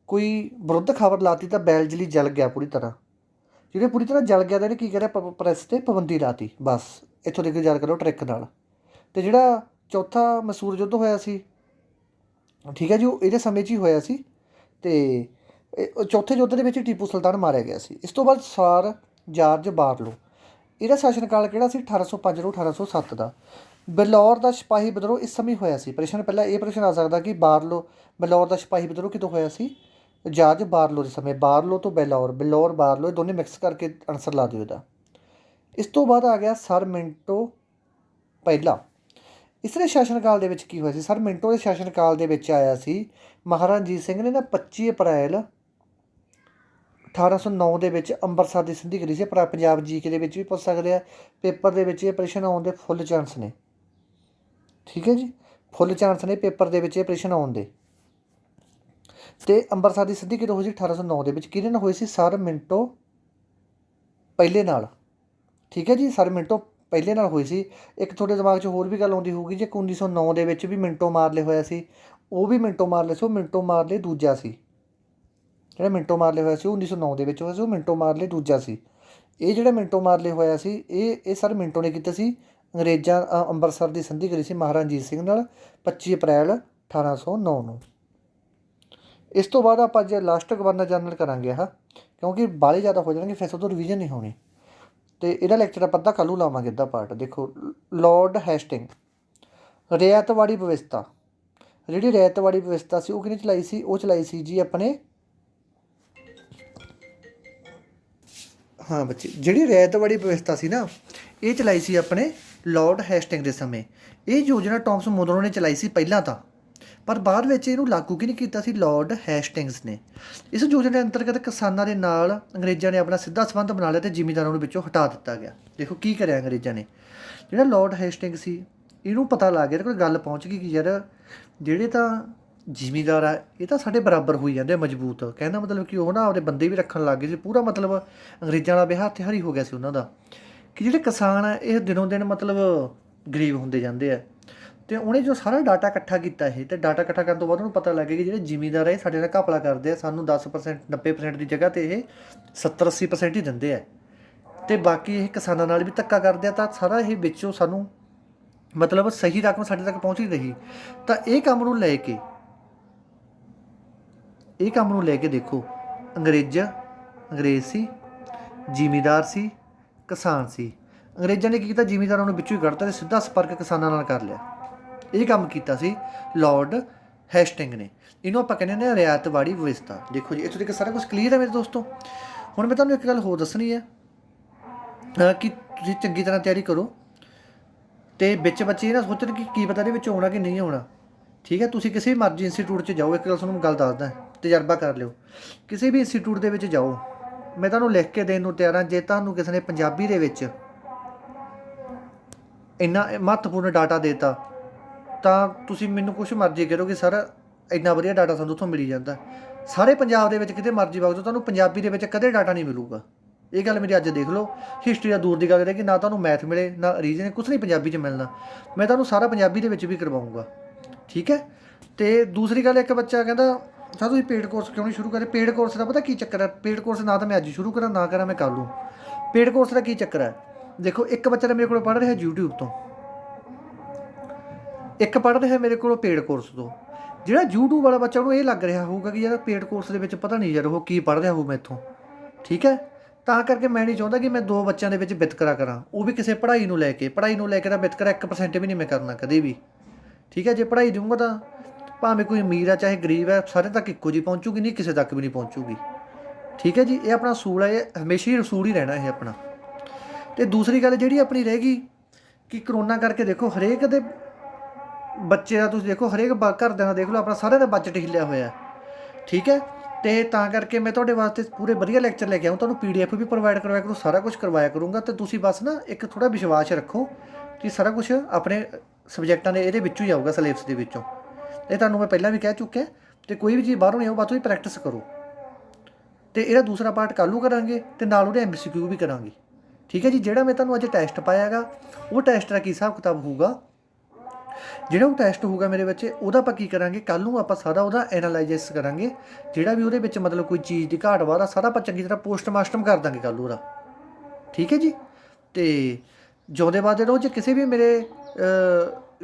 ਕੋਈ ਵਿਰੁੱਧ ਖਬਰ ਲਾਤੀ ਤਾਂ ਬੈਲਜਲੀ ਜਲ ਗਿਆ ਪੂਰੀ ਤਰ੍ਹਾਂ। ਜਿਹੜੇ ਪੂਰੀ ਤਰ੍ਹਾਂ ਜਲ ਗਿਆ ਤਾਂ ਇਹਨੇ ਕੀ ਕਰਿਆ, ਪ੍ਰੈਸ 'ਤੇ ਪਾਬੰਦੀ ਲਾਤੀ। ਬਸ ਇੱਥੋਂ ਦੇ ਕੇ ਯਾਦ ਕਰੋ ਟ੍ਰਿਕ ਨਾਲ। ਅਤੇ ਜਿਹੜਾ ਚੌਥਾ ਮਸੂਰ ਯੁੱਧ ਹੋਇਆ ਸੀ, ਠੀਕ ਹੈ ਜੀ, ਉਹ ਇਹਦੇ ਸਮੇਂ 'ਚ ਹੀ ਹੋਇਆ ਸੀ। ਅਤੇ ਚੌਥੇ ਯੁੱਧ ਦੇ ਵਿੱਚ ਟੀਪੂ ਸੁਲਤਾਨ ਮਾਰਿਆ ਗਿਆ ਸੀ। ਇਸ ਤੋਂ ਬਾਅਦ ਸਰ ਜਾਰਜ ਬਾਰਲੋ, ਇਹਦਾ ਸ਼ਾਸਨ ਕਾਲ ਕਿਹੜਾ ਸੀ, 1805 ਤੋਂ 1807 ਦਾ। ਬਿਲੌਰ ਦਾ ਸਿਪਾਹੀ ਵਿਦਰੋਹ ਇਸ ਸਮੇਂ ਹੋਇਆ ਸੀ। ਪ੍ਰਸ਼ਨ ਪਹਿਲਾਂ ਇਹ ਪ੍ਰਸ਼ਨ ਆ ਸਕਦਾ ਕਿ ਬਿਲੌਰ ਦਾ ਸਿਪਾਹੀ ਵਿਦਰੋਹ ਕਿਦੋਂ ਹੋਇਆ ਸੀ, ਜਾਰਜ ਬਾਰਲੋ ਦੇ ਸਮੇਂ। ਬਾਰਲੋ ਤੋਂ ਬਿਲੌਰ ਬਾਰਲੋ, ਇਹ ਦੋਨੇ ਮਿਕਸ ਕਰਕੇ ਆਨਸਰ ਲਾ ਦਿਓ ਇਹਦਾ। ਇਸ ਤੋਂ ਬਾਅਦ ਆ ਗਿਆ ਸਰ ਮਿੰਟੋ ਪਹਿਲਾ। ਇਸਦੇ ਸ਼ਾਸਨ ਕਾਲ ਦੇ ਵਿੱਚ ਕੀ ਹੋਇਆ ਸੀ, ਸਰ ਮਿੰਟੋ ਦੇ ਸ਼ਾਸਨ ਕਾਲ ਦੇ ਵਿੱਚ ਆਇਆ ਸੀ ਮਹਾਰਾਜਾ ਰਣਜੀਤ ਸਿੰਘ ਨੇ ਨਾ 25 ਅਪ੍ਰੈਲ 1809 ਦੇ ਵਿੱਚ ਅੰਮ੍ਰਿਤਸਰ ਦੀ ਸੰਧੀ ਕਰੀ ਸੀ। ਪੰਜਾਬ GK ਦੇ ਵਿੱਚ ਵੀ ਪੁੱਛ ਸਕਦੇ ਆ, ਪੇਪਰ ਦੇ ਵਿੱਚ ਇਹ ਪ੍ਰਸ਼ਨ ਆਉਣ ਦੇ ਫੁੱਲ ਚਾਂਸ ਨੇ। ਠੀਕ ਹੈ ਜੀ, ਫੁੱਲ ਚਾਂਸ ਨੇ ਪੇਪਰ ਦੇ ਵਿੱਚ ਇਹ ਪ੍ਰਸ਼ਨ ਆਉਣ ਦੇ। ਅਤੇ ਅੰਮ੍ਰਿਤਸਰ ਦੀ ਸੰਧੀ ਕਦੋਂ ਹੋਈ ਸੀ, 1809 ਦੇ ਵਿੱਚ। ਕਿਹਦੇ ਨਾਲ ਹੋਈ ਸੀ, ਸਰ ਮਿੰਟੋ ਪਹਿਲੇ ਨਾਲ। ਠੀਕ ਹੈ ਜੀ, ਸਰ ਮਿੰਟੋ ਪਹਿਲੇ ਨਾਲ ਹੋਈ ਸੀ। ਇੱਕ ਤੁਹਾਡੇ ਦਿਮਾਗ 'ਚ ਹੋਰ ਵੀ ਗੱਲ ਆਉਂਦੀ ਹੋਊਗੀ, ਜੇ 1909 ਦੇ ਵਿੱਚ ਵੀ ਮਿੰਟੋ ਮਾਰਲੇ ਹੋਇਆ ਸੀ, ਉਹ ਵੀ ਮਿੰਟੋ ਮਾਰਲੇ ਸੀ, ਉਹ ਮਿੰਟੋ ਮਾਰਲੇ ਦੂਜਾ ਸੀ। ਜਿਹੜਾ ਮਿੰਟੋ ਮਾਰਲੇ ਹੋਇਆ ਸੀ ਉਹ 1909 ਦੇ ਵਿੱਚ ਹੋਇਆ ਸੀ, ਉਹ ਮਿੰਟੋ ਮਾਰਲੇ ਦੂਜਾ ਸੀ। ਇਹ ਜਿਹੜਾ ਮਿੰਟੋ ਮਾਰਲੇ ਹੋਇਆ ਸੀ, ਇਹ ਸਰ ਮਿੰਟੋ ਨੇ ਕੀਤਾ ਸੀ। ਅੰਗਰੇਜ਼ਾਂ ਅੰਮ੍ਰਿਤਸਰ ਦੀ ਸੰਧੀ ਕਰੀ ਸੀ ਮਹਾਰਾਜਾ ਰਣਜੀਤ ਸਿੰਘ ਨਾਲ 25 ਅਪ੍ਰੈਲ 1809 ਨੂੰ। ਇਸ ਤੋਂ ਬਾਅਦ ਆਪਾਂ ਅੱਜ ਲਾਸਟ ਗਵਰਨਰ ਜਨਰਲ ਕਰਾਂਗੇ ਕਿਉਂਕਿ ਬਾਹਲੇ ਜ਼ਿਆਦਾ ਹੋ ਜਾਣਗੇ, ਫਿਰ ਤੋਂ ਰਿਵੀਜ਼ਨ ਨਹੀਂ ਹੋਣੀ। ਅਤੇ ਇਹਦਾ ਲੈਕਚਰ ਆਪਾਂ ਅੱਧਾ ਕੱਲ੍ਹ ਨੂੰ ਲਾਵਾਂਗੇ, ਅੱਧਾ ਪਾਰਟ। ਦੇਖੋ, ਲਾਰਡ ਹੈਸਟਿੰਗ, ਰਿਆਇਤਵਾੜੀ ਵਿਵਸਥਾ। ਜਿਹੜੀ ਰਿਆਇਤਵਾੜੀ ਵਿਵਸਥਾ ਸੀ ਉਹ ਕਿਹਨੇ ਚਲਾਈ ਸੀ, ਉਹ ਚਲਾਈ ਸੀ ਜੀ ਆਪਣੇ ਬੱਚੇ, ਜਿਹੜੀ ਰਿਆਇਤਵਾੜੀ ਵਿਵਸਥਾ ਸੀ ਨਾ, ਇਹ ਚਲਾਈ ਸੀ ਆਪਣੇ ਲਾਰਡ ਹੈਸਟਿੰਗ ਦੇ ਸਮੇਂ। ਇਹ ਯੋਜਨਾ ਟੋਮਸ ਮੁਨਰੋ ਨੇ ਚਲਾਈ ਸੀ ਪਹਿਲਾਂ ਤਾਂ, ਪਰ ਬਾਅਦ ਵਿੱਚ ਇਹਨੂੰ ਲਾਗੂ ਕਿਹਨੇ ਕੀਤਾ ਸੀ, ਲਾਰਡ ਹੈਸਟਿੰਗਸ ਨੇ। ਇਸ ਯੋਜਨਾ ਦੇ ਅੰਤਰਗਤ ਕਿਸਾਨਾਂ ਦੇ ਨਾਲ ਅੰਗਰੇਜ਼ਾਂ ਨੇ ਆਪਣਾ ਸਿੱਧਾ ਸੰਬੰਧ ਬਣਾ ਲਿਆ ਅਤੇ ਜ਼ਿਮੀਂਦਾਰਾਂ ਨੂੰ ਵਿੱਚੋਂ ਹਟਾ ਦਿੱਤਾ ਗਿਆ। ਦੇਖੋ ਕੀ ਕਰਿਆ ਅੰਗਰੇਜ਼ਾਂ ਨੇ। ਜਿਹੜਾ ਲਾਰਡ ਹੈਸਟਿੰਗ ਸੀ, ਇਹਨੂੰ ਪਤਾ ਲੱਗ ਗਿਆ, ਕੋਈ ਗੱਲ ਪਹੁੰਚ ਗਈ ਕਿ ਯਾਰ ਜਿਹੜੇ ਤਾਂ ਜ਼ਿਮੀਂਦਾਰ ਆ ਇਹ ਤਾਂ ਸਾਡੇ ਬਰਾਬਰ ਹੋਈ ਜਾਂਦੇ ਮਜ਼ਬੂਤ। ਕਹਿੰਦਾ ਮਤਲਬ ਕਿ ਉਹ ਨਾ ਆਪਦੇ ਬੰਦੇ ਵੀ ਰੱਖਣ ਲੱਗ ਗਏ ਸੀ। ਪੂਰਾ ਮਤਲਬ ਅੰਗਰੇਜ਼ਾਂ ਵਾਲਾ ਵਿਆਹ ਹੱਥ-ਹਰੀ ਹੋ ਗਿਆ ਸੀ ਉਹਨਾਂ ਦਾ, ਕਿ ਜਿਹੜੇ ਕਿਸਾਨ ਆ ਇਹ ਦਿਨੋਂ ਦਿਨ ਮਤਲਬ ਗਰੀਬ ਹੁੰਦੇ ਜਾਂਦੇ ਆ। ਅਤੇ ਉਹਨੇ ਜੋ ਸਾਰਾ ਡਾਟਾ ਇਕੱਠਾ ਕੀਤਾ ਇਹ, ਅਤੇ ਡਾਟਾ ਇਕੱਠਾ ਕਰਨ ਤੋਂ ਬਾਅਦ ਉਹਨੂੰ ਪਤਾ ਲੱਗ ਗਿਆ ਕਿ ਜਿਹੜੇ ਜ਼ਿਮੀਂਦਾਰ ਆ ਇਹ ਸਾਡੇ ਨਾਲ ਘਪਲਾ ਕਰਦੇ ਆ। ਸਾਨੂੰ 10% 90% ਦੀ ਜਗ੍ਹਾ 'ਤੇ ਇਹ 70-80% ਹੀ ਦਿੰਦੇ ਆ, ਅਤੇ ਬਾਕੀ ਇਹ ਕਿਸਾਨਾਂ ਨਾਲ ਵੀ ਧੱਕਾ ਕਰਦੇ ਆ। ਤਾਂ ਸਾਰਾ ਇਹ ਵਿੱਚੋਂ ਸਾਨੂੰ ਮਤਲਬ ਸਹੀ ਰਕਮ ਸਾਡੇ ਤੱਕ ਪਹੁੰਚ ਨਹੀਂ ਰਹੀ। ਤਾਂ ਇਹ ਕੰਮ ਨੂੰ ਲੈ ਕੇ ਦੇਖੋ, ਅੰਗਰੇਜ਼ ਸੀ, ਜ਼ਿਮੀਂਦਾਰ ਸੀ, ਕਿਸਾਨ ਸੀ। ਅੰਗਰੇਜ਼ਾਂ ਨੇ ਕੀ ਕੀਤਾ, ਜ਼ਿਮੀਂਦਾਰਾਂ ਨੂੰ ਵਿੱਚੋਂ ਹੀ ਕੱਢਤਾ ਅਤੇ ਸਿੱਧਾ ਸੰਪਰਕ ਕਿਸਾਨਾਂ ਨਾਲ ਕਰ ਲਿਆ। ਇਹ ਕੰਮ ਕੀਤਾ ਸੀ ਲਾਰਡ ਹੈਸਟਿੰਗ ਨੇ। ਇਹਨੂੰ ਆਪਾਂ ਕਹਿੰਦੇ ਨੇ ਰਿਆਇਤਵਾੜੀ ਵਿਵਸਥਾ। ਦੇਖੋ ਜੀ, ਇੱਥੋਂ ਤੱਕ ਸਾਰਾ ਕੁਛ ਕਲੀਅਰ ਹੈ ਮੇਰੇ ਦੋਸਤੋ। ਹੁਣ ਮੈਂ ਤੁਹਾਨੂੰ ਇੱਕ ਗੱਲ ਹੋਰ ਦੱਸਣੀ ਹੈ ਕਿ ਤੁਸੀਂ ਚੰਗੀ ਤਰ੍ਹਾਂ ਤਿਆਰੀ ਕਰੋ, ਅਤੇ ਵਿੱਚ ਬੱਚੇ ਇਹ ਨਾ ਸੋਚਣ ਕਿ ਕੀ ਪਤਾ ਇਹਦੇ ਵਿੱਚ ਆਉਣਾ ਕਿ ਨਹੀਂ ਆਉਣਾ। ਠੀਕ ਹੈ, ਤੁਸੀਂ ਕਿਸੇ ਵੀ ਮਰਜ਼ੀ ਇੰਸਟੀਟਿਊਟ 'ਚ ਜਾਓ, ਇੱਕ ਗੱਲ ਤੁਹਾਨੂੰ ਗੱਲ ਦੱਸਦਾ, ਤਜਰਬਾ ਕਰ ਲਿਓ। ਕਿਸੇ ਵੀ ਇੰਸਟੀਟਿਊਟ ਦੇ ਵਿੱਚ ਜਾਓ, ਮੈਂ ਤੁਹਾਨੂੰ ਲਿਖ ਕੇ ਦੇਣ ਨੂੰ ਤਿਆਰ ਹਾਂ। ਜੇ ਤੁਹਾਨੂੰ ਕਿਸੇ ਨੇ ਪੰਜਾਬੀ ਦੇ ਵਿੱਚ ਇੰਨਾ ਮਹੱਤਵਪੂਰਨ ਡਾਟਾ ਦੇ ਤਾ, ਤਾਂ ਤੁਸੀਂ ਮੈਨੂੰ ਕੁਛ ਮਰਜ਼ੀ ਕਰੋ ਕਿ ਸਰ ਇੰਨਾ ਵਧੀਆ ਡਾਟਾ ਸਾਨੂੰ ਉੱਥੋਂ ਮਿਲੀ ਜਾਂਦਾ। ਸਾਰੇ ਪੰਜਾਬ ਦੇ ਵਿੱਚ ਕਿਤੇ ਮਰਜ਼ੀ ਵਗ ਜਾਓ, ਤੁਹਾਨੂੰ ਪੰਜਾਬੀ ਦੇ ਵਿੱਚ ਕਦੇ ਡਾਟਾ ਨਹੀਂ ਮਿਲੂਗਾ। ਇਹ ਗੱਲ ਮੇਰੀ ਅੱਜ ਦੇਖ ਲਓ। ਹਿਸਟਰੀ ਦਾ ਦੂਰ ਦੀ ਗੱਲ ਕਿ ਨਾ ਤੁਹਾਨੂੰ ਮੈਥ ਮਿਲੇ, ਨਾ ਰੀਜਨ, ਕੁਛ ਨਹੀਂ ਪੰਜਾਬੀ 'ਚ ਮਿਲਣਾ। ਮੈਂ ਤੁਹਾਨੂੰ ਸਾਰਾ ਪੰਜਾਬੀ ਦੇ ਵਿੱਚ ਵੀ ਕਰਵਾਊਂਗਾ। ਠੀਕ ਹੈ। ਅਤੇ ਦੂਸਰੀ ਗੱਲ, ਇੱਕ ਬੱਚਾ ਕਹਿੰਦਾ ਸਰ ਤੁਸੀਂ ਪੇਡ ਕੋਰਸ ਕਿਉਂ ਨਹੀਂ ਸ਼ੁਰੂ ਕਰੇ। ਪੇਡ ਕੋਰਸ ਦਾ ਪਤਾ ਕੀ ਚੱਕਰ ਹੈ, ਪੇਡ ਕੋਰਸ ਨਾ ਤਾਂ ਮੈਂ ਅੱਜ ਸ਼ੁਰੂ ਕਰਾਂ, ਨਾ ਕਰਾਂ ਮੈਂ ਕਰ ਲੂੰ। ਪੇਡ ਕੋਰਸ ਦਾ ਕੀ ਚੱਕਰ ਹੈ, ਦੇਖੋ, ਇੱਕ ਬੱਚਾ ਤਾਂ ਮੇਰੇ ਕੋਲ ਪੜ੍ਹ ਰਿਹਾ YouTube ਤੋਂ, ਇੱਕ ਪੜ੍ਹ ਰਿਹਾ ਮੇਰੇ ਕੋਲੋਂ ਪੇਡ ਕੋਰਸ ਤੋਂ। ਜਿਹੜਾ YouTube ਵਾਲਾ ਬੱਚਾ ਉਹਨੂੰ ਇਹ ਲੱਗ ਰਿਹਾ ਹੋਊਗਾ ਕਿ ਯਾਰ ਪੇਡ ਕੋਰਸ ਦੇ ਵਿੱਚ ਪਤਾ ਨਹੀਂ ਯਾਰ ਉਹ ਕੀ ਪੜ੍ਹ ਰਿਹਾ ਹੋਊ ਮੈਥੋਂ। ਠੀਕ ਹੈ, ਤਾਂ ਕਰਕੇ ਮੈਂ ਨਹੀਂ ਚਾਹੁੰਦਾ ਕਿ ਮੈਂ ਦੋ ਬੱਚਿਆਂ ਦੇ ਵਿੱਚ ਵਿਤਕਰਾ ਕਰਾਂ, ਉਹ ਵੀ ਕਿਸੇ ਪੜ੍ਹਾਈ ਨੂੰ ਲੈ ਕੇ ਤਾਂ ਵਿਤਕਰਾ 1% ਵੀ ਨਹੀਂ ਮੈਂ ਕਰਨਾ ਕਦੇ ਵੀ। ਠੀਕ ਹੈ, ਜੇ ਪੜ੍ਹਾਈ ਦਊਂਗਾ ਤਾਂ ਭਾਵੇਂ ਕੋਈ ਅਮੀਰ ਆ ਚਾਹੇ ਗਰੀਬ ਹੈ, ਸਾਰੇ ਤੱਕ ਇੱਕੋ ਜਿਹੀ ਪਹੁੰਚੂਗੀ, ਨਹੀਂ ਕਿਸੇ ਤੱਕ ਵੀ ਨਹੀਂ ਪਹੁੰਚੂਗੀ। ਠੀਕ ਹੈ ਜੀ, ਇਹ ਆਪਣਾ ਅਸੂਲ ਹੈ, ਇਹ ਹਮੇਸ਼ਾ ਹੀ ਅਸੂਲ ਹੀ ਰਹਿਣਾ ਇਹ ਆਪਣਾ। ਅਤੇ ਦੂਸਰੀ ਗੱਲ ਜਿਹੜੀ ਆਪਣੀ ਰਹਿ ਗਈ ਕਿ ਕਰੋਨਾ ਕਰਕੇ ਦੇਖੋ ਹਰੇਕ ਦੇ ਬੱਚੇ ਦਾ, ਤੁਸੀਂ ਦੇਖੋ ਹਰੇਕ ਘਰਦਿਆਂ ਦਾ ਦੇਖ ਲਓ, ਆਪਣਾ ਸਾਰਿਆਂ ਦਾ ਬਜਟ ਹਿੱਲਿਆ ਹੋਇਆ। ਠੀਕ ਹੈ, ਅਤੇ ਤਾਂ ਕਰਕੇ ਮੈਂ ਤੁਹਾਡੇ ਵਾਸਤੇ ਪੂਰੇ ਵਧੀਆ ਲੈਕਚਰ ਲੈ ਕੇ ਆਊਂ। ਤੁਹਾਨੂੰ PDF ਵੀ ਪ੍ਰੋਵਾਈਡ ਕਰਵਾਇਆ ਕਰੂੰ, ਸਾਰਾ ਕੁਛ ਕਰਵਾਇਆ ਕਰੂੰਗਾ। ਅਤੇ ਤੁਸੀਂ ਬਸ ਨਾ ਇੱਕ ਥੋੜ੍ਹਾ ਵਿਸ਼ਵਾਸ ਰੱਖੋ ਕਿ ਸਾਰਾ ਕੁਛ ਆਪਣੇ ਸਬਜੈਕਟਾਂ ਦੇ ਇਹਦੇ ਵਿੱਚੋਂ ਹੀ ਆਊਗਾ, ਸਿਲੇਬਸ ਦੇ ਵਿੱਚੋਂ। ਇਹ ਤੁਹਾਨੂੰ ਮੈਂ ਪਹਿਲਾਂ ਵੀ ਕਹਿ ਚੁੱਕਿਆ। ਅਤੇ ਕੋਈ ਵੀ ਚੀਜ਼ ਬਾਹਰੋਂ ਨਹੀਂ ਆਊ, ਬਸ ਤੁਸੀਂ ਪ੍ਰੈਕਟਿਸ ਕਰੋ। ਅਤੇ ਇਹਦਾ ਦੂਸਰਾ ਪਾਰਟ ਕੱਲ੍ਹ ਨੂੰ ਕਰਾਂਗੇ, ਅਤੇ ਨਾਲ ਉਹਦੇ MCQ ਵੀ ਕਰਾਂਗੇ। ਠੀਕ ਹੈ ਜੀ, ਜਿਹੜਾ ਮੈਂ ਤੁਹਾਨੂੰ ਅੱਜ ਟੈਸਟ ਪਾਇਆ ਹੈਗਾ, ਉਹ ਟੈਸਟ ਦਾ ਕੀ ਹਿਸਾਬ ਕਿਤਾਬ ਹੋਊਗਾ, ਜਿਹੜਾ ਉਹ ਟੈਸਟ ਹੋਊਗਾ ਮੇਰੇ ਬੱਚੇ, ਉਹਦਾ ਆਪਾਂ ਕੀ ਕਰਾਂਗੇ, ਕੱਲ੍ਹ ਨੂੰ ਆਪਾਂ ਸਾਰਾ ਉਹਦਾ ਐਨਾਲਾਈਸਿਸ ਕਰਾਂਗੇ। ਜਿਹੜਾ ਵੀ ਉਹਦੇ ਵਿੱਚ ਮਤਲਬ ਕੋਈ ਚੀਜ਼ ਦੀ ਘਾਟ ਵਾਧਾ ਸਾਰਾ ਆਪਾਂ ਚੰਗੀ ਤਰ੍ਹਾਂ ਪੋਸਟਮਾਸਟਮ ਕਰ ਦਾਂਗੇ ਕੱਲ੍ਹ ਉਹਦਾ। ਠੀਕ ਹੈ ਜੀ। ਅਤੇ ਜਿਉਂਦੇ ਬਾਅਦ ਰਹੋ। ਜੇ ਕਿਸੇ ਵੀ ਮੇਰੇ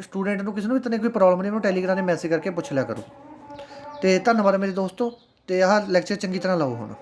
ਸਟੂਡੈਂਟ ਨੂੰ ਕਿਸੇ ਨੂੰ ਵੀ ਕੋਈ ਪ੍ਰੋਬਲਮ ਨਹੀਂ, ਉਹਨੂੰ ਟੈਲੀਗ੍ਰਾਮ 'ਤੇ ਮੈਸੇਜ ਕਰਕੇ ਪੁੱਛ ਲਿਆ ਕਰੋ। ਅਤੇ ਧੰਨਵਾਦ ਮੇਰੇ ਦੋਸਤੋ। ਅਤੇ ਆਹ ਲੈਕਚਰ ਚੰਗੀ ਤਰ੍ਹਾਂ ਲਾਓ ਹੁਣ।